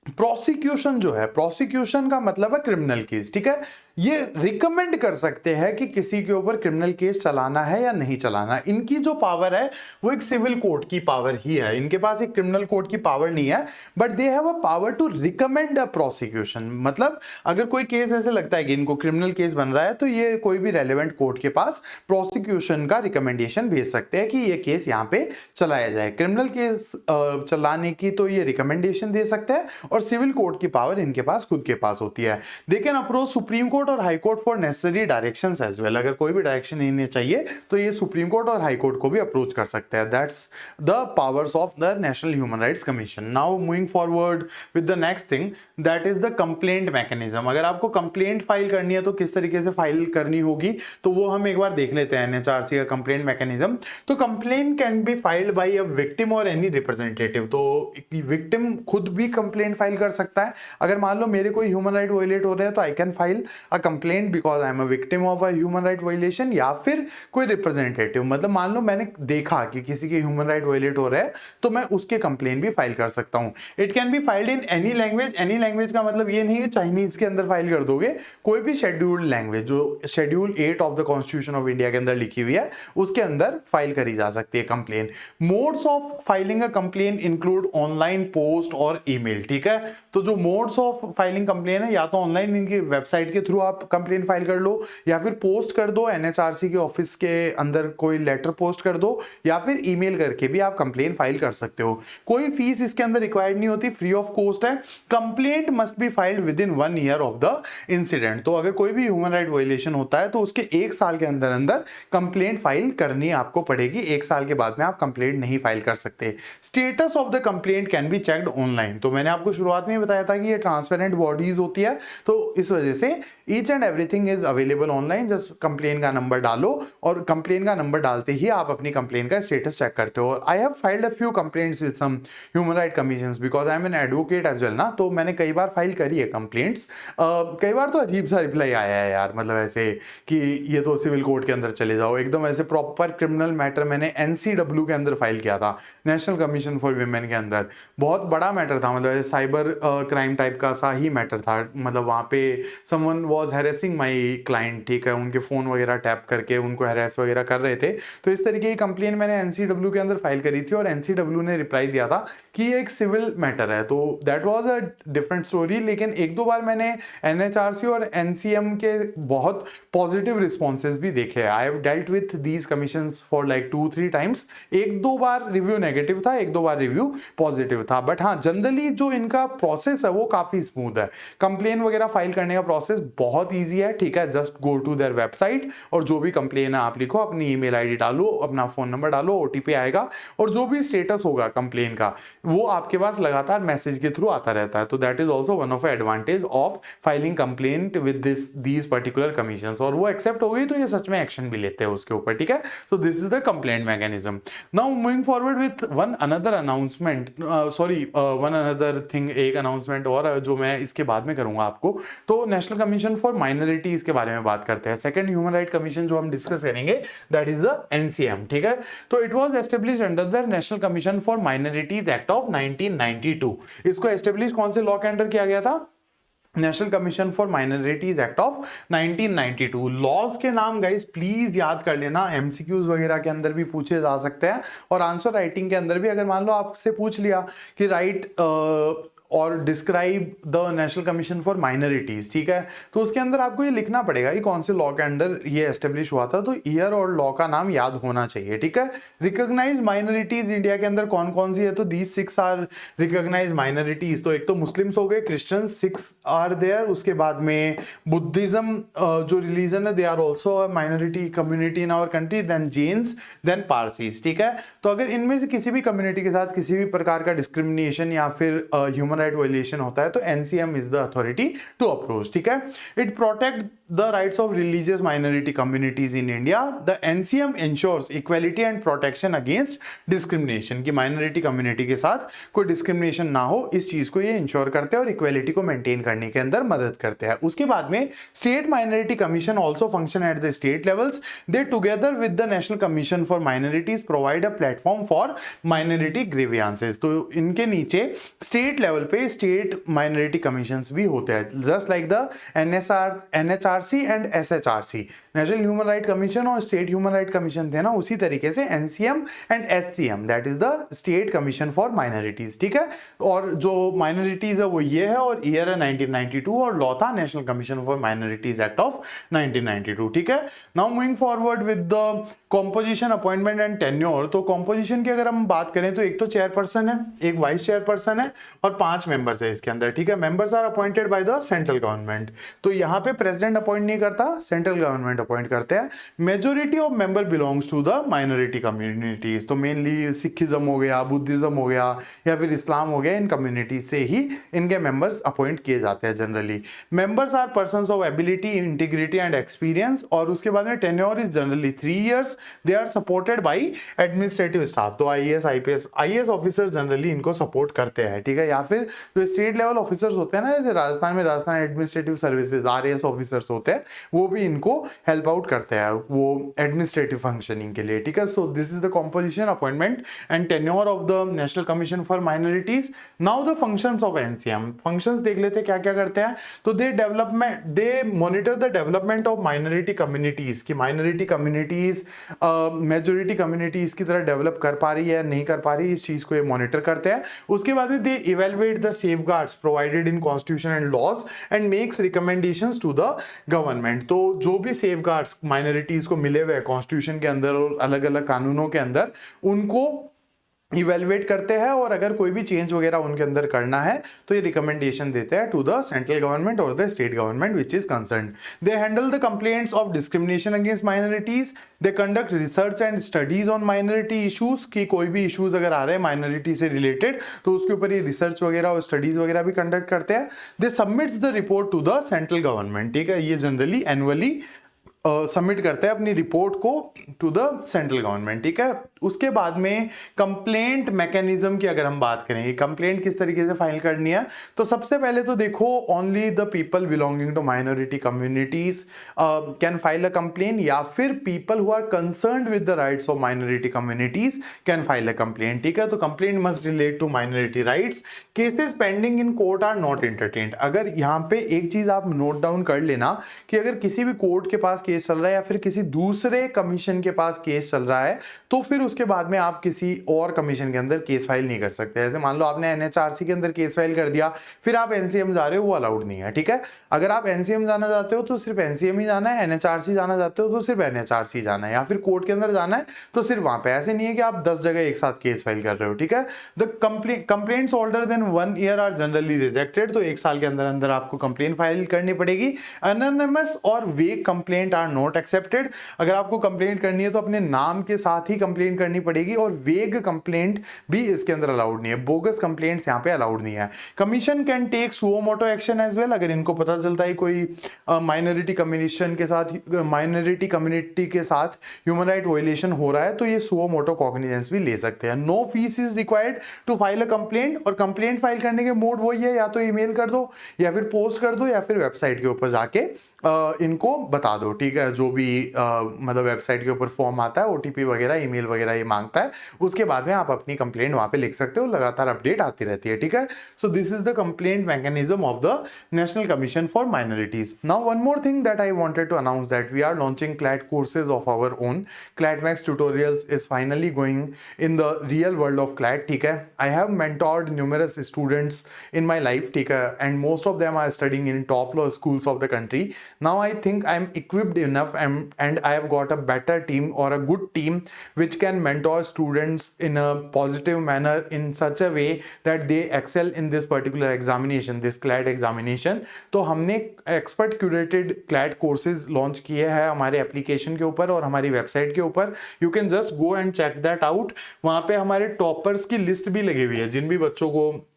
प्रोसिक्यूशन जो है, प्रोसिक्यूशन का मतलब है क्रिमिनल केस, ठीक है, ये रिकमेंड कर सकते हैं कि किसी के ऊपर क्रिमिनल केस चलाना है या नहीं चलाना। इनकी जो पावर है वो एक सिविल कोर्ट की पावर ही है, इनके पास एक क्रिमिनल कोर्ट की पावर नहीं है, but they have a power to recommend a prosecution, मतलब अगर कोई केस ऐसे लगता है कि इनको क्रिमिनल केस बन रहा है तो ये कोई भी रेलेवेंट कोर्ट के पास प्रोसिक्यूशन का रिकमेंडेशन भेज सकते हैं कि ये केस यहाँ पे चलाया जाए। क्रिमिनल केस चलाने की तो ये रिकमेंडेशन दे सकते हैं, और सिविल कोर्ट की पावर इनके पास खुद के पास होती है। They can approach supreme court और high court for necessary directions as well, अगर कोई भी डायरेक्शन इन्हें चाहिए तो ये सुप्रीम कोर्ट और हाई कोर्ट को भी अप्रोच कर सकते हैं। That's the powers of the national human rights commission. Now moving forward with the next thing that is the complaint mechanism. अगर आपको कंप्लेंट फाइल करनी है तो किस तरीके से फाइल करनी होगी, तो वो हम एक बार देख लेते हैं एनएचआरसी का कंप्लेंट मैकेनिज्म। तो complaint can be filed by a victim और एनी रिप्रेजेंटेटिव, तो विक्टिम खुद भी कंप्लेंट फाइल कर सकता है। अगर मान लो मेरे कोई ह्यूमन राइट वायलेट हो रहे हैं तो I can file a complaint because I am a victim of a human right violation, या फिर कोई रिप्रेजेंटेटिव, मतलब मान लो मैंने देखा कि किसी के ह्यूमन राइट वायलेट हो रहे हैं तो मैं उसके कंप्लेंट भी फाइल कर सकता हूं। It can be filed in any language, any language का मतलब ये नहीं है चाइनीज के अंदर फाइल कर दोगे, कोई भी शेड्यूल्ड लैंग्वेज जो schedule 8 of the constitution of India के अंदर लिखी हुई है उसके अंदर फाइल करी जा सकती है complaint. Modes of filing a complaint include online, post और ईमेल, ठीक है। तो जो मोड्स ऑफ फाइलिंग कंप्लेन है, या तो ऑनलाइन इनकी वेबसाइट के थ्रू आप कंप्लेन फाइल कर लो, या फिर पोस्ट कर दो एनएचआरसी के ऑफिस के अंदर कोई लेटर पोस्ट कर दो, या फिर ईमेल करके भी आप कंप्लेन फाइल कर सकते हो। कोई फीस इसके अंदर रिक्वायर्ड नहीं होती, फ्री ऑफ कॉस्ट है। Complaint must be filed with in 1 year of the incident, तो अगर कोई भी ह्यूमन राइट वायलेशन होता है तो उसके 1 साल के अंदर अंदर कंप्लेंट फाइल करनी आपको पड़ेगी, 1 साल के बाद में आप कंप्लेंट नहीं फाइल कर सकते। Status of the complaint can be checked online, तो मैंने आपको शुरुआत में बताया था कि ये ट्रांसपेरेंट बॉडीज होती है, तो इस वजह से each and everything is available online. Just complain का नंबर डालो और कंप्लेन का नंबर डालते ही आप अपनी कंप्लेन का स्टेटस चेक करते हो। I have filed a few complaints with some human right commissions because I am an advocate as well ना, तो मैंने कई बार फाइल करी है कंप्लेंट्स। कई बार तो अजीब सा रिप्लाई आया है यार, मतलब ऐसे कि ये तो सिविल कोर्ट के अंदर चले जाओ, एकदम ऐसे प्रॉपर क्रिमिनल मैटर मैंने एनसीडब्ल्यू के अंदर फाइल किया था, नेशनल कमीशन फॉर वीमेन के अंदर। बहुत बड़ा मैटर था, मतलब साइबर क्राइम टाइप का सा ही मैटर था, मतलब वहाँ पे someone was harassing my client, ठीक है, उनके फोन वगैरह टैप करके उनको हैरेस वगैरह कर रहे थे। तो इस तरीके की कंप्लेन मैंने एनसीडब्ल्यू के अंदर फाइल करी थी और एनसीडब्ल्यू ने रिप्लाई दिया था कि ये एक सिविल मैटर है, तो that was a different story. लेकिन 1-2 बार मैंने एनएचआरसी और एनसीएम के बहुत पॉजिटिव रिस्पॉन्सेज भी देखे हैं। I have dealt with these commissions for like 2-3 times. 1-2 bar review negative था, 1-2 बार रिव्यू पॉजिटिव था, बट हाँ जनरली जो इनका प्रोसेस है वो काफी स्मूथ है। कंप्लेन वगैरह फाइल करने का प्रोसेस बहुत ईजी है, ठीक है। Just go to their website और जो भी कंप्लेन है आप लिखो, अपनी ईमेल आईडी डालो, अपना फोन नंबर डालो, ओटीपी आएगा और जो भी स्टेटस होगा कंप्लेन का वो आपके पास लगातार मैसेज के थ्रू आता रहता है। तो that is also one of advantage of filing complaint with these particular commissions. और वो एक्सेप्ट हो गई तो ये सच में एक्शन भी लेते हैं उसके ऊपर, ठीक है। So this is the complaint mechanism. Now moving forward with one another announcement, one another thing, एक अनाउंसमेंट और जो मैं इसके बाद में करूंगा आपको। तो नेशनल कमीशन फॉर माइनॉरिटीज के बारे में बात करते हैं। सेकंड ह्यूमन राइट कमीशन जो हम डिस्कस करेंगे दैट इज द एनसीएम, ठीक है। तो it was established under the national commission for minorities act of 1992। इसको एस्टेब्लिश कौन से लॉ के अंडर किया गया था? National commission for minorities act of 1992। Laws के नाम गाइस प्लीज याद कर लेना, एमसीक्यूज वगैरह के अंदर भी पूछे जा सकते हैं और आंसर राइटिंग के अंदर भी। अगर मान लो आपसे पूछ लिया कि राइट और describe the national commission for minorities, ठीक है, तो उसके अंदर आपको ये लिखना पड़ेगा कि कौन से लॉ के अंडर ये एस्टेब्लिश हुआ था। तो ईयर और लॉ का नाम याद होना चाहिए, ठीक है। रिकॉग्नाइज माइनॉरिटीज इंडिया के अंदर कौन कौन सी है? तो दीज 6 आर रिकॉग्नाइज माइनॉरिटीज। तो एक तो मुस्लिम्स हो गए, क्रिश्चियन 6 आर देयर, उसके बाद में बुद्धिज्म जो रिलीजन है they are also minority community in our country, then Jains, then Parsis, ठीक है। तो अगर इनमें से किसी भी कम्युनिटी के साथ किसी भी प्रकार का डिस्क्रिमिनेशन या फिर ह्यूमन राइट वायलेशन होता है तो NCM is the authority to approach, ठीक है। It protect the rights of religious minority communities in India. The NCM ensures equality and protection against discrimination, की माइनॉरिटी कम्युनिटी के साथ कोई डिस्क्रिमिनेशन ना हो, इस चीज को ये इंश्योर करते हैं और इक्वालिटी को मेंटेन करने के अंदर मदद करते हैं। उसके बाद में state minority commission also function at the state levels. They together with the national commission for minorities provide a platform for minority grievances. तो इनके नीचे स्टेट लेवल पे स्टेट माइनॉरिटी कमीशंस भी होते हैं, just like the NHRC and SHRC. National human right commission और state human right commission थे ना, उसी तरीके से NCM and HCM that is the state commission for minorities, ठीक है। और जो माइनॉरिटीज है वो ये है और ईयर है 1992 और लॉ था national commission for minorities act of 1992, ठीक है। Now moving forward with the composition, appointment and tenure. तो कॉम्पोजिशन की अगर हम बात करें तो एक तो चेयरपर्सन है, एक वाइस चेयरपर्सन है और 5 मेंबर्स है इसके अंदर, ठीक है। Members are appointed by the central government. तो यहाँ पे प्रेसिडेंट अपॉइंट नहीं करता, सेंट्रल गवर्नमेंट अपॉइंट करते हैं। Majority of member belongs to the minority communities. तो मेनली सिखिज्म हो गया, बुद्धिज्म हो गया या फिर इस्लाम हो गया, इन कम्युनिटी से ही इनके मेंबर्स अपॉइंट किए जाते हैं generally. Members are persons of ability, integrity and experience. और उसके बाद में tenure is generally 3 years। They are supported by administrative staff. तो आईएएस आईपीएस ऑफिसर जनरली इनको सपोर्ट करते हैं, ठीक है। या फिर जो स्टेट लेवल ऑफिसर्स होते हैं ना, जैसे राजस्थान में Rajasthan administrative services RAS officers होते हैं, वो भी इनको हेल्प आउट करते हैं वो एडमिनिस्ट्रेटिव फंक्शनिंग के लिए, ठीक है। So this is the composition, appointment and tenure of the national commission for minorities. Now the functions of NCM. Functions देख लेते हैं क्या क्या करते हैं। तो they monitor the development of minority communities, की माइनॉरिटी कम्युनिटीज मेजोरिटी कम्युनिटीज की तरह डेवलप कर पा रही है नहीं कर पा रही, इस चीज को ये मॉनिटर करते हैं। उसके बाद में they evaluate the safeguards provided in constitution and laws and makes recommendations to the government. तो जो भी सेफगार्ड्स माइनॉरिटीज को मिले हुए कॉन्स्टिट्यूशन के अंदर और अलग अलग कानूनों के अंदर, उनको इवेलुएट करते हैं और अगर कोई भी चेंज वगैरह उनके अंदर करना है तो ये रिकमेंडेशन देते हैं टू द सेंट्रल गवर्नमेंट और the state government which is concerned. They handle the complaints of discrimination against minorities. They conduct research and studies on minority issues, की कोई भी इशूज अगर आ रहे हैं माइनॉरिटी से रिलेटेड तो उसके ऊपर ये रिसर्च वगैरह और स्टडीज वगैरह भी कंडक्ट करते हैं। They submits the report to the central government, ठीक है। ये जनरली एनुअली सबमिट करते हैं अपनी रिपोर्ट को टू द सेंट्रल गवर्नमेंट, ठीक है। उसके बाद में कंप्लेंट मैकेनिज्म की अगर हम बात करें, कंप्लेंट किस तरीके से फाइल करनी है, तो सबसे पहले तो देखो only the people belonging to minority communities can file a complaint, या फिर people who are concerned with the rights of minority communities can file a complaint, ठीक है। तो complaint must relate to minority rights. Cases pending in court are not entertained. अगर यहाँ पे एक चीज आप नोट डाउन कर लेना कि अगर किसी भी कोर्ट के पास केस चल रहा है या फिर किसी दूसरे कमीशन के पास केस चल रहा है, तो फिर उसके बाद में आप किसी और कमीशन के अंदर केस फाइल नहीं कर सकते। जैसे मान लो आपने एनएचआरसी के अंदर केस फाइल कर दिया, फिर आप एनसीएम जा रहे हो, वो अलाउड नहीं है, ठीक है। अगर आप एनसीएम जाना चाहते हो तो सिर्फ एनसीएम ही जाना है, एनएचआरसी जाना चाहते हो तो सिर्फ एनएचआरसी जाना है, या फिर कोर्ट के अंदर जाना है तो सिर्फ वहां पे। ऐसे नहीं है कि आप 10 जगह एक साथ केस फाइल कर रहे हो, ठीक है। The complaints older than 1 year are generally rejected, तो 1 साल के अंदर अंदर आपको कंप्लेंट फाइल करनी पड़ेगी। अनोनिमस और वेग कंप्लेंट आर नॉट एक्सेप्टेड। अगर आपको कंप्लेंट करनी है तो अपने नाम के साथ ही कंप्लेंट करनी पड़ेगी, और वेग कंप्लेंट भी इसके अंदर अलाउड नहीं है, बोगस कंप्लेंट्स यहाँ पे अलाउड नहीं है। Commission can take suo motu action as well. अगर इनको पता चलता है कोई माइनॉरिटी कम्युनिटी के साथ ह्यूमन राइट वायलेशन हो रहा है, तो ये सुओ मोटो कॉग्निजेंस भी ले सकते हैं। No fee is required to file a complaint, और कंप्लेंट फाइल करने के मोड वही है, या तो ईमेल कर दो या फिर पोस्ट कर दो या फिर वेबसाइट के ऊपर जाके इनको बता दो, ठीक है। जो भी मतलब वेबसाइट के ऊपर फॉर्म आता है, ओटीपी वगैरह, ईमेल वगैरह ये मांगता है, उसके बाद में आप अपनी कंप्लेंट वहां पे लिख सकते हो, लगातार अपडेट आती रहती है, ठीक है। So this is the complaint mechanism of the national commission for minorities. Now one more thing that I wanted to announce that we are launching CLAT courses of our own. CLAT max tutorials is finally going in the real world of CLAT, ठीक है। I have mentored numerous students in my life, ठीक है, and most of them are studying in top law schools of the country. Now I think I'm equipped enough and I have got a better team or a good team which can mentor students in a positive manner in such a way that they excel in this particular examination, this CLAT examination. तो हमने expert curated CLAT courses launch किए हैं हमारे application के ऊपर और हमारी website के ऊपर। You can just go and check that out. वहाँ पे हमारे टॉपर्स की लिस्ट भी लगी हुई है, जिन भी बच्चों को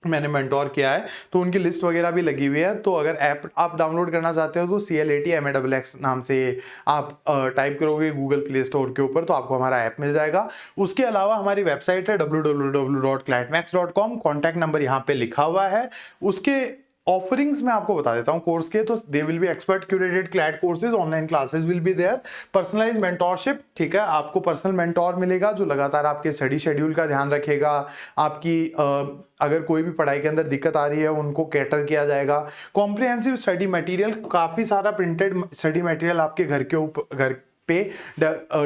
मैंने मेंटोर किया है तो उनकी लिस्ट वगैरह भी लगी हुई है। तो अगर ऐप आप डाउनलोड करना चाहते हो तो CLATMAXX नाम से आप टाइप करोगे गूगल प्ले स्टोर के ऊपर, तो आपको हमारा ऐप मिल जाएगा। उसके अलावा हमारी वेबसाइट है www.clatmax.com, कॉन्टैक्ट नंबर यहाँ पे लिखा हुआ है। उसके ऑफरिंग्स मैं आपको बता देता हूं कोर्स के, तो they will be expert curated CLAT courses, online classes will be there, personalize mentorship, ठीक है। आपको पर्सनल मेंटोर मिलेगा जो लगातार आपके स्टडी शेड्यूल का ध्यान रखेगा, आपकी अगर कोई भी पढ़ाई के अंदर दिक्कत आ रही है उनको कैटर किया जाएगा। कॉम्प्रिहेंसिव स्टडी मटेरियल, काफी सारा प्रिंटेड स्टडी मटेरियल आपके घर पे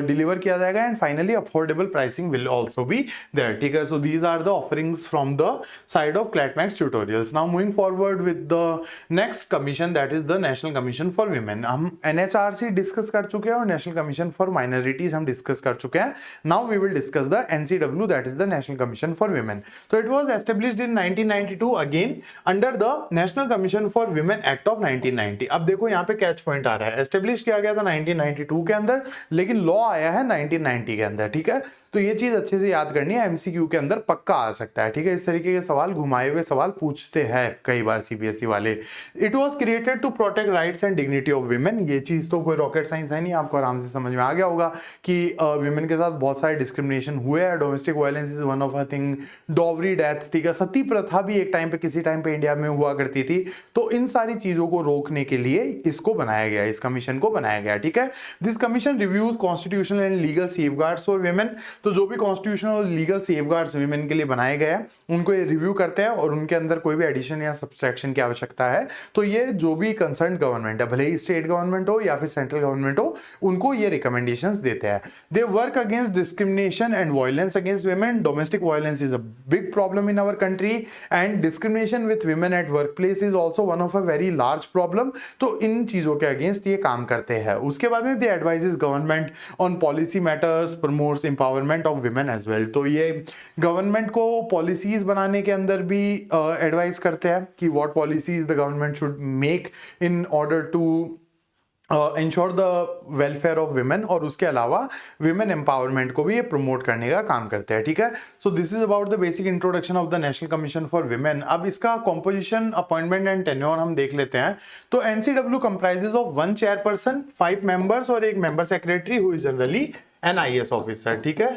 डिलीवर किया जाएगा, and finally affordable pricing will also be there, ठीक है। So these are the offerings from the side of Clatmax tutorials. Now moving forward with the next commission, that is the national commission for women. हम NHRC discuss कर चुके हैं और national commission for minorities हम discuss कर चुके हैं। Now we will discuss the NCW, that is the national commission for women. तो it was established in 1992 again under the national commission for women act of 1990। अब देखो यहाँ पे catch point आ रहा है, एस्टेब्लिश किया गया था 1992 के अंदर, लेकिन लॉ आया है 1990 के अंदर, ठीक है। तो ये चीज अच्छे से याद करनी है, एमसीक्यू के अंदर पक्का आ सकता है, ठीक है। इस तरीके के सवाल, घुमाए हुए सवाल पूछते हैं कई बार सीबीएसई वाले। It was created to protect rights and dignity of women. ये चीज तो कोई रॉकेट साइंस है नहीं, आपको आराम से समझ में आ गया होगा कि वीमेन के साथ बहुत सारे डिस्क्रिमिनेशन हुए हैं। Domestic violence is one of a thing, dowry death, ठीक है। सती प्रथा भी एक टाइम पे, किसी टाइम पे इंडिया में हुआ करती थी। तो इन सारी चीजों को रोकने के लिए इसको बनाया गया, इस कमीशन को बनाया गया, ठीक है। This commission reviews constitutional and legal safeguards for women. तो जो भी कॉन्स्टिट्यूशन और लीगल सेफगार्ड्स वीमेन के लिए बनाए गए हैं उनको ये रिव्यू करते हैं, और उनके अंदर कोई भी एडिशन या सब्सट्रैक्शन की आवश्यकता है तो ये जो भी कंसर्न गवर्नमेंट है, भले ही स्टेट गवर्नमेंट हो या फिर सेंट्रल गवर्नमेंट हो, उनको ये रिकमेंडेशंस देते हैं। They work against discrimination and violence against women. Domestic violence is a big problem in our country and discrimination with women at work place is also one of a very large problem. तो इन चीजों के against ये काम करते हैं। उसके बाद में they advises government on policy matters, promotes empowerment of women as well. तो ये गवर्नमेंट को पॉलिसीज बनाने के अंदर भी एडवाइस करते हैं कि what policies the government should make in order to ensure the welfare of women, और उसके अलावा विमेन एम्पावरमेंट को भी ये प्रमोट करने का काम करते हैं, ठीक है। So this is about the basic introduction of the national commission for women. अब इसका कॉम्पोजिशन, अपॉइंटमेंट एंड टेन्योर हम देख लेते हैं। तो NCW comprises of 1 chairperson, 5 members और 1 member secretary who is generally NIS officer, ठीक है।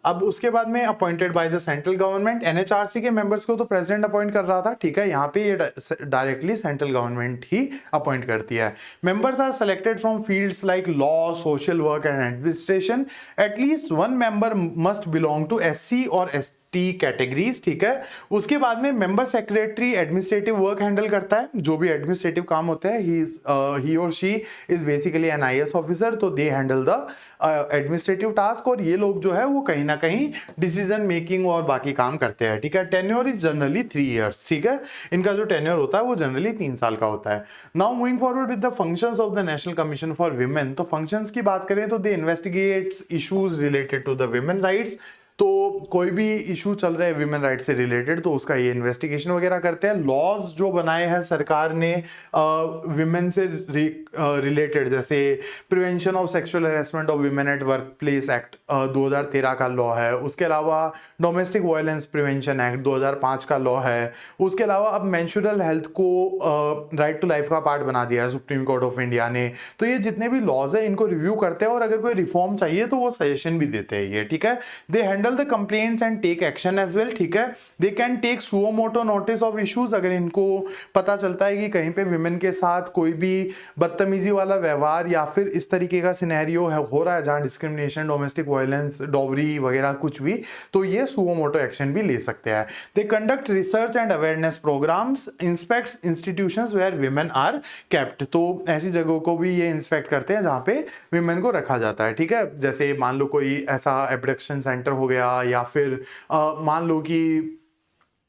अब उसके बाद में appointed by the central government, NHRC के मेंबर्स को तो प्रेसिडेंट अपॉइंट कर रहा था, ठीक है। यहाँ पे ये डायरेक्टली सेंट्रल गवर्नमेंट ही अपॉइंट करती है। Members are selected from fields like law, social work and administration. At least one member must belong to SC और ST कैटेगरीज, ठीक है। उसके बाद में member secretary administrative work handle करता है, जो भी एडमिनिस्ट्रेटिव काम होते हैं। ही और she is basically NIS officer, तो they handle the administrative task, और ये लोग जो है वो कहीं ना कहीं डिसीजन मेकिंग और बाकी काम करते हैं, ठीक है। टेन्योर इज जनरली 3 years, ठीक है। इनका जो टेन्योर होता है वो जनरली 3 साल का होता है। Now moving forward with the functions of the national commission for women, तो फंक्शंस की बात करें तो they investigates issues related to the women rights. तो कोई भी इशू चल रहा है विमेन राइट से रिलेटेड तो उसका ये इन्वेस्टिगेशन वगैरह करते हैं। लॉज जो बनाए हैं सरकार ने विमेन से रिलेटेड, जैसे prevention of sexual harassment of women eight work place act 2013 का लॉ है। उसके अलावा डोमेस्टिक वायलेंस प्रिवेंशन एक्ट 2005 का लॉ है। उसके अलावा अब मेंस्ट्रुअल हेल्थ को राइट टू लाइफ का पार्ट बना दिया है सुप्रीम कोर्ट ऑफ इंडिया ने। तो ये जितने भी लॉज है इनको रिव्यू करते हैं, और अगर कोई रिफॉर्म चाहिए तो वो सजेशन भी देते हैं ये, ठीक है। They handle the complaints and take action as well, ठीक है। They can take suo motu notice of issues, अगर इनको पता चलता है कि कहीं पे विमेन के साथ कोई भी बदतमीजी वाला व्यवहार या फिर इस तरीके का सिनेरियो हो रहा है जहां डिस्क्रिमिनेशन, डोमेस्टिक वायलेंस, डॉवरी वगैरह कुछ भी, तो ये सुओ मोटो एक्शन भी ले सकते हैं। They conduct research and awareness programmes, inspects institutions where women are kept, तो ऐसी जगहों को भी ये इंस्पेक्ट करते हैं जहां पे विमेन को रखा जाता है, ठीक है। जैसे मान लो कोई ऐसा एब्डक्शन सेंटर हो गया, या फिर मान लो कि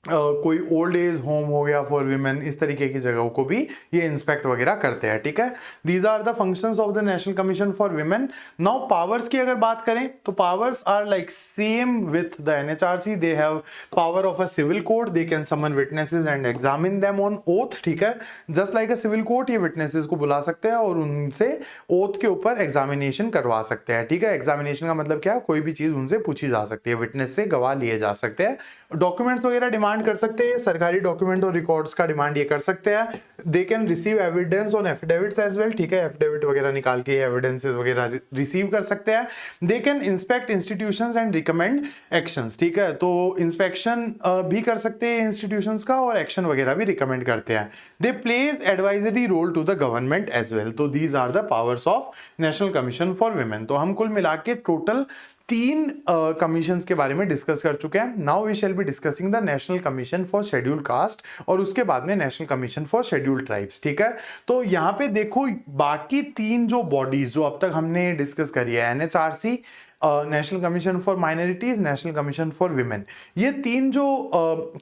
कोई ओल्ड एज होम हो गया फॉर विमेन, इस तरीके की जगहों को भी ये इंस्पेक्ट वगैरह करते हैं, ठीक है। These are the functions of the national commission for women. Now powers की अगर बात करें तो powers are like same with the NHRC। They have power of a civil court, they can summon witnesses and examine them on oath, ठीक है। Just like a civil court ये witnesses को बुला सकते हैं और उनसे ओथ के ऊपर एग्जामिनेशन करवा सकते हैं, ठीक है। एग्जामिनेशन का मतलब क्या है, कोई भी चीज उनसे पूछी जा सकती है, विटनेस से गवाह लिए जा सकते हैं। डॉक्यूमेंट्स वगैरह डिमांड कर सकते हैं, सरकारी डॉक्यूमेंट और रिकॉर्ड्स का डिमांड ये कर सकते हैं। They can receive evidence on affidavits as well, ठीक है। एफिडेविट वगैरह निकाल के एविडेंसेस वगैरह रिसीव कर सकते हैं। They can inspect institutions and recommend actions, ठीक है। तो इंस्पेक्शन भी कर सकते हैं इंस्टीट्यूशंस का, और एक्शन वगैरह भी रिकमेंड करते हैं। They plays advisory role to the government as well. तो these are the powers of national commission for women. तो हम कुल मिला के टोटल 3 कमीशंस के बारे में डिस्कस कर चुके हैं। Now we shall be discussing the national commission for scheduled caste, और उसके बाद में national commission for scheduled tribes, ठीक है। तो यहाँ पे देखो बाकी 3 जो बॉडीज जो अब तक हमने डिस्कस करी है, NHRC, national commission for minorities, national commission for women, ये 3 जो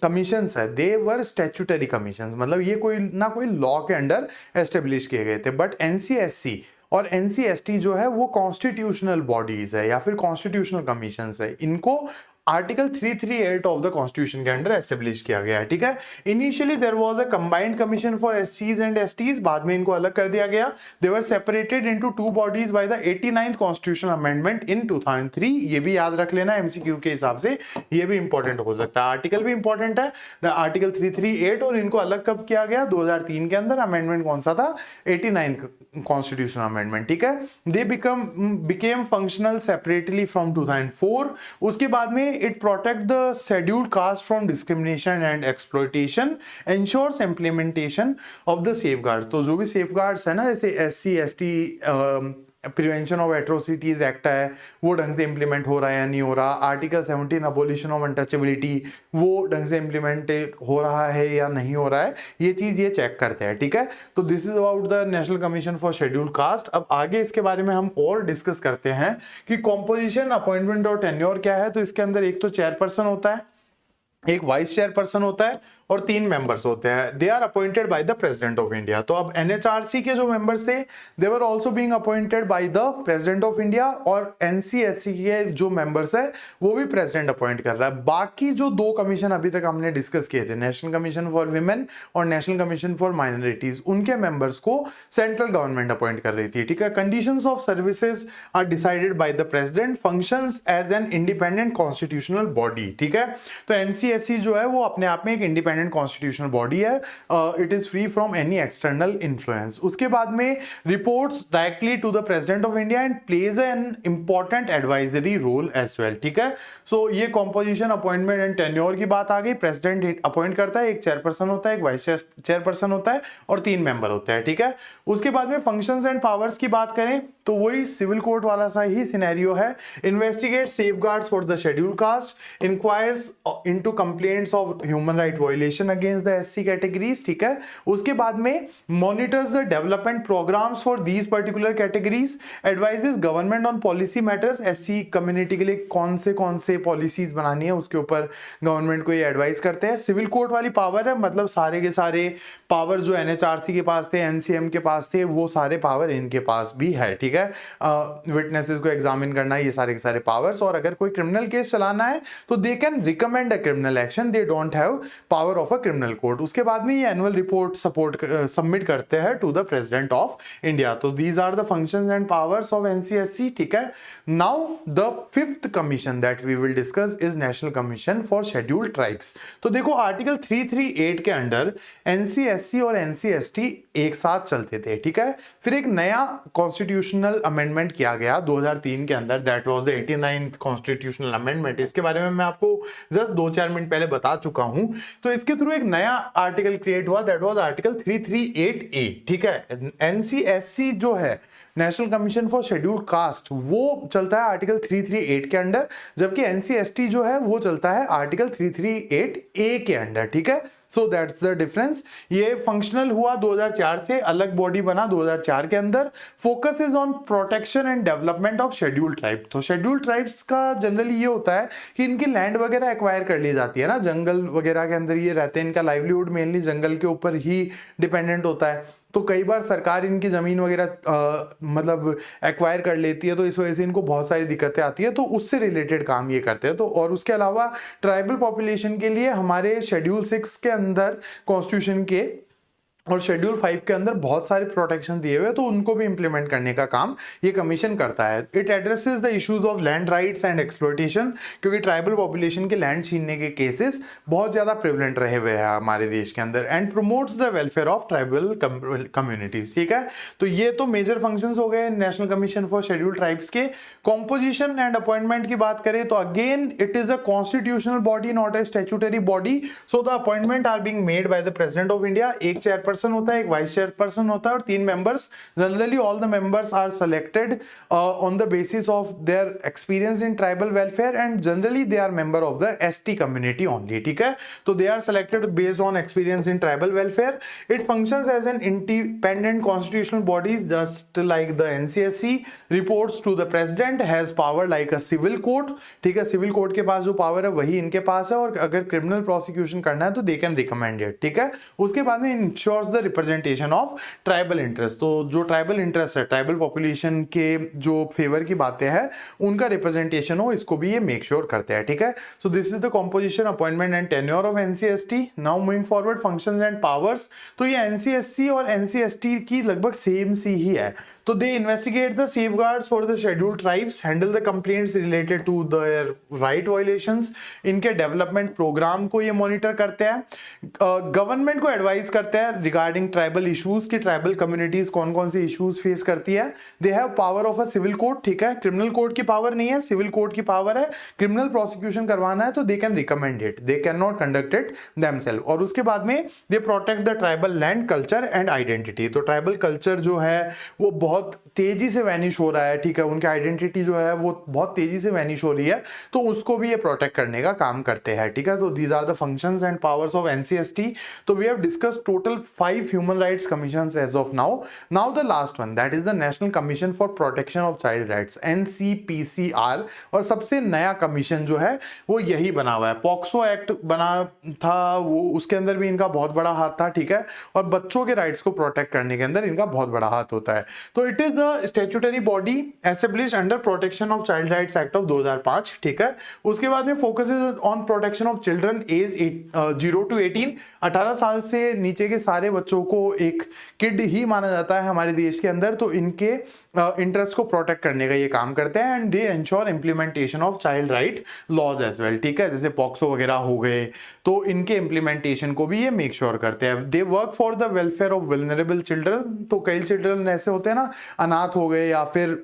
कमीशंस है दे वर स्टैट्यूटरी कमीशंस, मतलब ये कोई ना कोई लॉ के अंडर एस्टेब्लिश किए गए थे। बट NCSC और NCST जो है वो कॉन्स्टिट्यूशनल बॉडीज है या फिर कॉन्स्टिट्यूशनल कमीशंस है। इनको आर्टिकल 338 ऑफ द कॉन्स्टिट्यूशन के अंडर एस्टेब्लिश किया गया है, ठीक है। Initially there was a combined commission for SCs and STs, बाद में इनको अलग कर दिया गया। They were separated into 2 bodies by the 89th constitutional amendment in 2003। ये भी याद रख लेना MCQ के हिसाब से, ये भी इंपॉर्टेंट हो सकता है। आर्टिकल भी इंपॉर्टेंट है, द आर्टिकल 338, और इनको अलग कब किया गया, 2003 के अंदर। अमेंडमेंट कौन सा था, 89th कॉन्स्टिट्यूशनल अमेंडमेंट, ठीक है। They became functional separately from 2004। उसके बाद में it protect the scheduled caste from discrimination and exploitation, ensures implementation of the safeguards। तो जो भी safeguards है ना, जैसे SC ST prevention of atrocities act है, वो ढंग से इंप्लीमेंट हो रहा है या नहीं हो रहा। आर्टिकल 17 अबोलिशन ऑफ अनटचेबिलिटी, वो ढंग से इंप्लीमेंट हो रहा है या नहीं हो रहा है, ये चीज ये चेक करते हैं, ठीक है। तो this is about the national commission for scheduled cast. अब आगे इसके बारे में हम और डिस्कस करते हैं कि कॉम्पोजिशन, अपॉइंटमेंट और टेन्योर क्या है। तो इसके अंदर एक तो चेयरपर्सन होता है, एक वाइस चेयरपर्सन होता है, और 3 मेंबर्स होते हैं। They are appointed by the president of India. तो अब NHRC के जो मेंबर्स थे they were also being appointed by the president of India, और NCSC के जो मेंबर्स है वो भी प्रेसिडेंट अपॉइंट कर रहा है। बाकी जो 2 कमीशन अभी तक हमने डिस्कस किए थे, नेशनल कमीशन फॉर विमेन और नेशनल कमीशन फॉर माइनॉरिटीज, उनके मेंबर्स को सेंट्रल गवर्नमेंट अपॉइंट कर रही थी, ठीक है। Conditions of services are decided by the president, functions as an independent constitutional body, ठीक है। तो NCSC एनसीएससी जो है वो अपने आप में एक इंडिपेंडेंट कॉन्स्टिट्यूशनल बॉडी है, it is free from any external influence. उसके बाद में reports directly to the president of India and plays an important advisory role as well, ठीक है। सो ये कॉम्पोजिशन, अपॉइंटमेंट एंड टेन्योर की बात आ गई। प्रेसिडेंट अपॉइंट करता है, एक चेयरपर्सन होता है, एक वाइस चेयरपर्सन होता है और 3 मेंबर होते हैं, ठीक है। उसके बाद में फंक्शंस एंड पावर्स की बात करें तो वही सिविल कोर्ट वाला सा ही सिनेरियो है। Investigate safeguards for the schedule caste, inquires into complaints of human right violation against the SC categories, ठीक है। उसके बाद में monitors the development programmes for these particular categories, advises government on policy matters, SC community के लिए कौन से policies बनानी है उसके ऊपर गवर्नमेंट को ये एडवाइस करते हैं। सिविल कोर्ट वाली पावर है, मतलब सारे के सारे पावर जो एनएचआरसी के पास थे, एनसीएम के पास थे, वो सारे पावर इनके पास भी है, ठीक है। विटनेसेस को एग्जामिन करना, ये सारे के सारे पावर्स। और अगर कोई क्रिमिनल केस चलाना है तो they can recommend a criminal action, they don't have power of a criminal court. उसके बाद में ये एनुअल रिपोर्ट सबमिट करते हैं to the president of India. तो these are the functions and powers of NCSC, ठीक है। Now the fifth commission that we will discuss is national commission for scheduled tribes. तो देखो आर्टिकल 338 के under NCSC और ancestry एक साथ चलते थे, ठीक है। फिर एक नया कॉन्स्टिट्यूशनल अमेंडमेंट किया गया 2003 के अंदर, that was the 89th constitutional amendment. इसके बारे में मैं आपको जस्ट 2-4 मिनट पहले बता चुका हूं। तो इसके थ्रू एक नया आर्टिकल क्रिएट हुआ, दैट वाज आर्टिकल 338A, ठीक है। एनसीएससी जो है, national commission for scheduled cast, वो चलता है आर्टिकल 338 के अंडर, जबकि एनसीएसटी जो है वो चलता है आर्टिकल 338A के अंडर, ठीक है। So that's the difference. ये फंक्शनल हुआ 2004 से, अलग बॉडी बना 2004 के अंदर। Focus is on protection and development of scheduled tribe. तो शेड्यूल्ड ट्राइब्स का जनरली ये होता है कि इनकी लैंड वगैरह एक्वायर कर ली जाती है ना, जंगल वगैरह के अंदर ये रहते हैं, इनका लाइवलीहुड मेनली जंगल के ऊपर ही डिपेंडेंट होता है। तो कई बार सरकार इनकी ज़मीन वगैरह मतलब एक्वायर कर लेती है, तो इस वजह से इनको बहुत सारी दिक्कतें आती है, तो उससे रिलेटेड काम ये करते हैं। तो और उसके अलावा ट्राइबल पॉपुलेशन के लिए हमारे शेड्यूल 6 के अंदर कॉन्स्टिट्यूशन के और शेड्यूल 5 के अंदर बहुत सारे प्रोटेक्शन दिए हुए, तो उनको भी इंप्लीमेंट करने का काम ये कमीशन करता है। It addresses the issues of land rights and exploitation, क्योंकि ट्राइबल पॉपुलेशन के लैंड छीनने के केसेस बहुत ज्यादा प्रिवलेंट रहे हुए हैं हमारे देश के अंदर, and promotes the welfare of tribal communities, ठीक है। तो ये तो मेजर फंक्शंस हो गए national commission for schedule tribes के। कॉम्पोजिशन एंड अपॉइंटमेंट की बात करें तो again it is a constitutional body, not a statutory body. So the appointment are being made by the president of India. एक chairperson होता है, एक वाइस चेयरपर्सन होता है और 3 members. Generally all the members are selected on the basis of their experience in tribal welfare and generally they are member of the ST community only, ठीक है। तो they are selected based on experience in tribal welfare. It functions as an independent constitutional bodies just like the NCSC, reports to the president, has power like a civil court, ठीक है। Civil court के पास जो power है वही इनके पास है, और अगर क्रिमिनल प्रोसिक्यूशन करना है तो दे कैन रिकमेंड इट, ठीक है। उसके बाद में ensures the representation of tribal interest. तो जो ट्राइबल इंटरेस्ट है, ट्राइबल पॉपुलेशन के जो फेवर की बातें हैं उनका रिप्रेजेंटेशन हो, इसको भी ये मेक श्योर करते हैं, ठीक है। So this is the composition, appointment and tenure of ancestry. Now moving forward, functions and powers. तो ये एनसीएससी और एनसीएसटी की लगभग सेम सी ही है। तो they investigate the safeguards for the scheduled tribes, handle the complaints related to their right violations, इनके development program को ये मॉनिटर करते हैं, गवर्नमेंट को एडवाइस करते हैं रिगार्डिंग ट्राइबल इश्यूज की ट्राइबल कम्युनिटीज कौन कौन से इश्यूज फेस करती है। They have power of a civil court, ठीक है। क्रिमिनल कोर्ट की पावर नहीं है, सिविल कोर्ट की पावर है। क्रिमिनल प्रोसिक्यूशन करवाना है तो they can recommend it, they can not conduct it themselves. और उसके बाद में they protect the tribal land, culture and identity. तो ट्राइबल कल्चर जो है वो बहुत तेजी से वैनिश हो रहा है, ठीक है। उनकी आइडेंटिटी जो है वो बहुत तेजी से वैनिश हो रही है, तो उसको भी ये प्रोटेक्ट करने का काम करते हैं, ठीक है। तो these are the functions and powers of NCST. तो we have discussed total 5 human rights commissions as of now. Now the last one, that is the national commission for protection of child rights, NCPCR. और सबसे नया commission जो है वो यही बना हुआ है। पॉक्सो एक्ट बना था, वो उसके अंदर भी इनका बहुत बड़ा हाथ था, ठीक है। और बच्चों के राइट्स को प्रोटेक्ट करने के अंदर इनका बहुत बड़ा हाथ होता है। तो it is the statutory body established under protection of child rights act of 2005, ठीक है। उसके बाद में focus is on protection of children age 0 to 18। 18 साल से नीचे के सारे बच्चों को एक किड ही माना जाता है हमारे देश के अंदर, तो इनके इंटरेस्ट को प्रोटेक्ट करने का ये काम करते हैं and they ensure implementation of child right laws as well, ठीक है, जैसे पॉक्सो वगैरह हो गए, तो इनके इम्प्लीमेंटेशन को भी ये मेक श्योर करते हैं। They work for the welfare of vulnerable children, तो कई चिल्ड्रन ऐसे होते हैं ना, अनाथ हो गए या फिर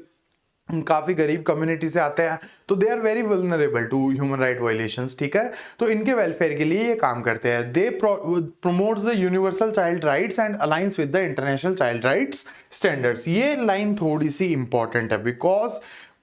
काफी गरीब कम्युनिटी से आते हैं, तो they are very vulnerable to human right violations, ठीक है, तो इनके वेलफेयर के लिए ये काम करते हैं। They promotes the universal child rights and alliance with the international child rights standards. ये लाइन थोड़ी सी इंपॉर्टेंट है बिकॉज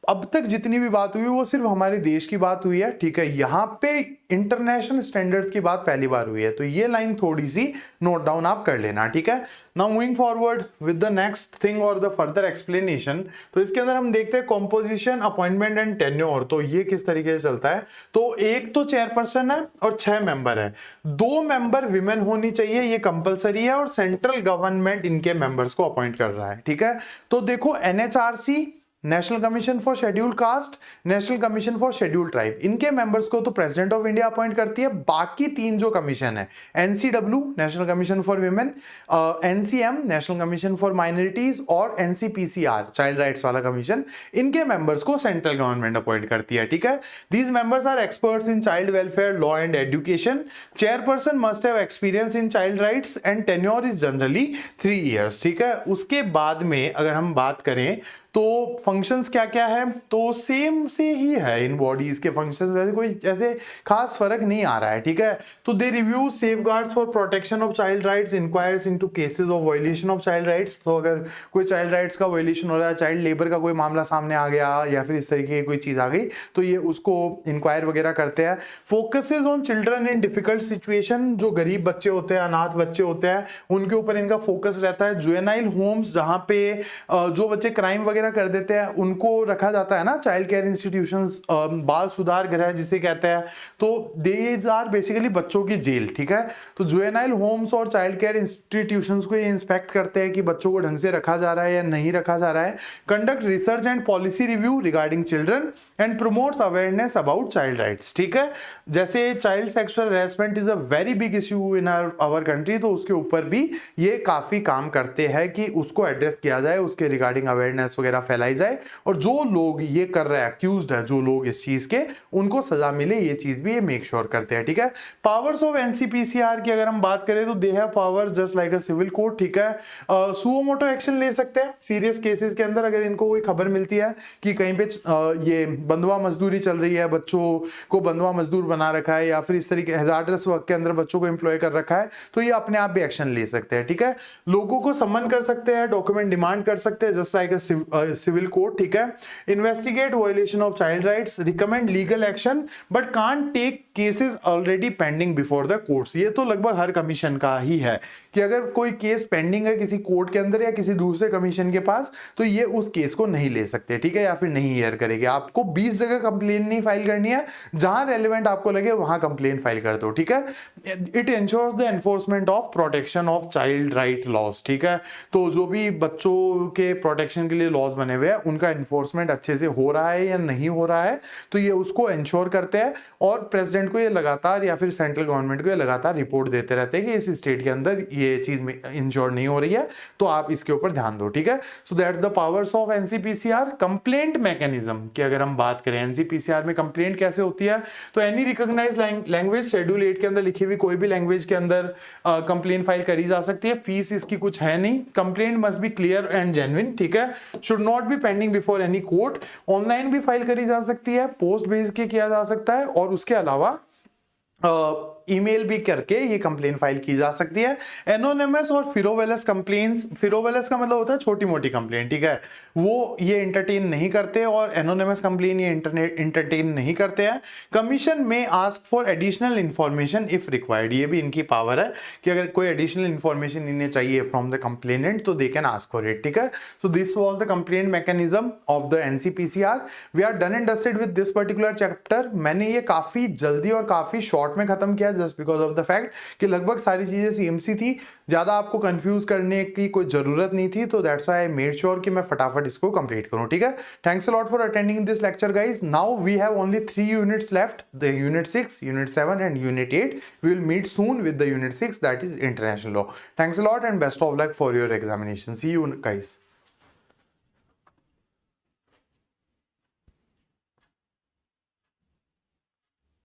अब तक जितनी भी बात हुई वो सिर्फ हमारे देश की बात हुई है, ठीक है, यहाँ पे इंटरनेशनल स्टैंडर्ड्स की बात पहली बार हुई है, तो ये लाइन थोड़ी सी नोट डाउन आप कर लेना, ठीक है। Now moving forward with the next thing और द फर्दर एक्सप्लेनेशन, तो इसके अंदर हम देखते हैं कॉम्पोजिशन, अपॉइंटमेंट एंड टेन्योर, तो ये किस तरीके से चलता है। तो एक तो चेयरपर्सन है और 6 मेंबर है, 2 मेंबर विमेन होनी चाहिए, ये कंपलसरी है, और सेंट्रल गवर्नमेंट इनके मेंबर्स को अपॉइंट कर रहा है, ठीक है। तो देखो NHRC, national commission for scheduled cast, national commission for scheduled tribe, इनके मेंबर्स को तो प्रेसिडेंट ऑफ इंडिया अपॉइंट करती है। बाकी 3 जो कमीशन है, NCW national commission for women, NCM national commission for minorities और एनसीपीसीआर चाइल्ड राइट्स वाला कमीशन, इनके मेंबर्स को सेंट्रल गवर्नमेंट अपॉइंट करती है, ठीक है। These members are experts in child welfare, law and education. Chairperson must have experience in child rights and tenure is generally 3 years, ठीक है। उसके बाद में अगर हम बात करें तो फंक्शंस क्या क्या है, तो सेम से ही है इन बॉडीज के फंक्शंस, वैसे कोई ऐसे खास फर्क नहीं आ रहा है, ठीक है। तो they review safeguards for protection of child rights, inquires into cases of violation of child rights, तो अगर कोई चाइल्ड राइट्स का वायलेशन हो रहा है, चाइल्ड लेबर का कोई मामला सामने आ गया या फिर इस तरीके की कोई चीज आ गई, तो ये उसको इंक्वायर वगैरह करते हैं। Focuses on children in difficult situation, जो गरीब बच्चे होते हैं, अनाथ बच्चे होते हैं, उनके ऊपर इनका फोकस रहता है। जुवेनाइल होम्स, जहां पे जो बच्चे क्राइम वगैरह कर देते हैं उनको रखा जाता है ना, चाइल्ड केयर इंस्टीट्यूशंस, बाल सुधार गृह जिसे कहते हैं, तो देज आर बेसिकली बच्चों की जेल, ठीक है। तो जुवेनाइल होम्स और चाइल्ड केयर इंस्टीट्यूशंस को ये इंस्पेक्ट करते हैं कि बच्चों को ढंग से रखा जा रहा है या नहीं रखा जा रहा है। Conduct research and policy review regarding children and promotes awareness about child rights, ठीक है। जैसे child sexual harassment is a very big issue in our country, तो उसके ऊपर भी ये काफी काम करते हैं कि उसको एड्रेस किया जाए, उसके रिगार्डिंग अवेयरनेस वगैरह फैलाई जाए, और जो लोग ये कर रहे हैं, एक्यूज्ड है जो लोग इस चीज के, उनको सजा मिले, ये चीज भी ये मेक श्योर करते हैं, ठीक है। पावर्स ऑफ एनसीपीसीआर की अगर हम बात करें तो they have powers just like a civil court, ठीक है। सुओ मोटो एक्शन ले सकते हैं सीरियस केसेस के अंदर, अगर इनको कोई खबर मिलती है कि कहीं पे ये बंधुआ मजदूरी चल रही है, बच्चों को बंधुआ मजदूर बना रखा है या फिर इस तरीके हैजार्डस वर्क के अंदर बच्चों को एम्प्लॉय कर रखा है, तो ये अपने आप भी एक्शन ले सकते हैं, ठीक है। लोगों को सम्मन कर सकते हैं, डॉक्यूमेंट डिमांड कर सकते हैं just like a civil court, ठीक है। Investigate violation of child rights, recommend legal action but can't take cases already pending before the courts. ये तो लगभग हर कमीशन का ही है कि अगर कोई केस पेंडिंग है किसी कोर्ट के अंदर या किसी दूसरे कमीशन के पास, तो ये उस केस को नहीं ले सकते, ठीक है, या फिर नहीं हियर करेंगे। आपको 20 जगह कंप्लेन नहीं फाइल करनी है, जहां रेलेवेंट आपको लगे वहां कंप्लेन फाइल कर दो, ठीक है। It ensures the enforcement of protection of child right laws, ठीक है। तो जो भी बच्चों के प्रोटेक्शन के लिए लॉज बने हुए हैं उनका एनफोर्समेंट अच्छे से हो रहा है या नहीं हो रहा है, तो ये उसको एंश्योर करते हैं, और प्रेसिडेंट को ये लगातार या फिर सेंट्रल गवर्नमेंट को ये लगातार रिपोर्ट देते रहते हैं कि इस स्टेट के अंदर ये चीज में इंश्योर नहीं हो रही है, तो आप इसके ऊपर ध्यान दो, ठीक है। So that's the powers of NCPCR. Complaint mechanism की अगर हम बात करें, एनसीपीसीआर में कंप्लेंट कैसे होती है, तो एनी रिकॉग्नाइज्ड लैंग्वेज, शेड्यूल 8 के अंदर लिखी हुई कोई भी लैंग्वेज के अंदर कंप्लेंट फाइल करी जा सकती है। फीस इसकी कुछ है नहीं। Complaint must be clear and genuine, ठीक है, should not be pending before any court. Online भी फाइल करी जा सकती है, पोस्ट भेज के किया जा सकता है, और उसके अलावा ईमेल भी करके ये कंप्लेन फाइल की जा सकती है। एनोनिमस और फिरोवेलस कंप्लेन्स, फिरोवेलस का मतलब होता है छोटी मोटी कंप्लेन, ठीक है, वो ये इंटरटेन नहीं करते, और एनोनिमस कंप्लेन ये इंटरटेन नहीं करते हैं। कमीशन में ask for additional information if required, ये भी इनकी पावर है कि अगर कोई एडिशनल इंफॉर्मेशन इन्हें चाहिए फ्रॉम द कंप्लेनेंट तो they can ask for it, ठीक है। So this was the complaint mechanism of the NCPCR. We are done and dusted with this particular chapter. मैंने ये काफी जल्दी और काफी शॉर्ट में खत्म किया just because of the fact कि लगभग सारी चीजें सीएमसी थी, ज्यादा आपको कंफ्यूज करने की कोई जरूरत नहीं थी, तो that's why I made sure कि मैं फटाफट इसको कंप्लीट करूं, ठीक है। Thanks a lot for attending this lecture guys. Now we have only 3 units left, the unit 6, unit 7 and unit 8. We will meet soon with the unit 6, that is international law. Thanks a lot and best of luck for your examination. See you guys.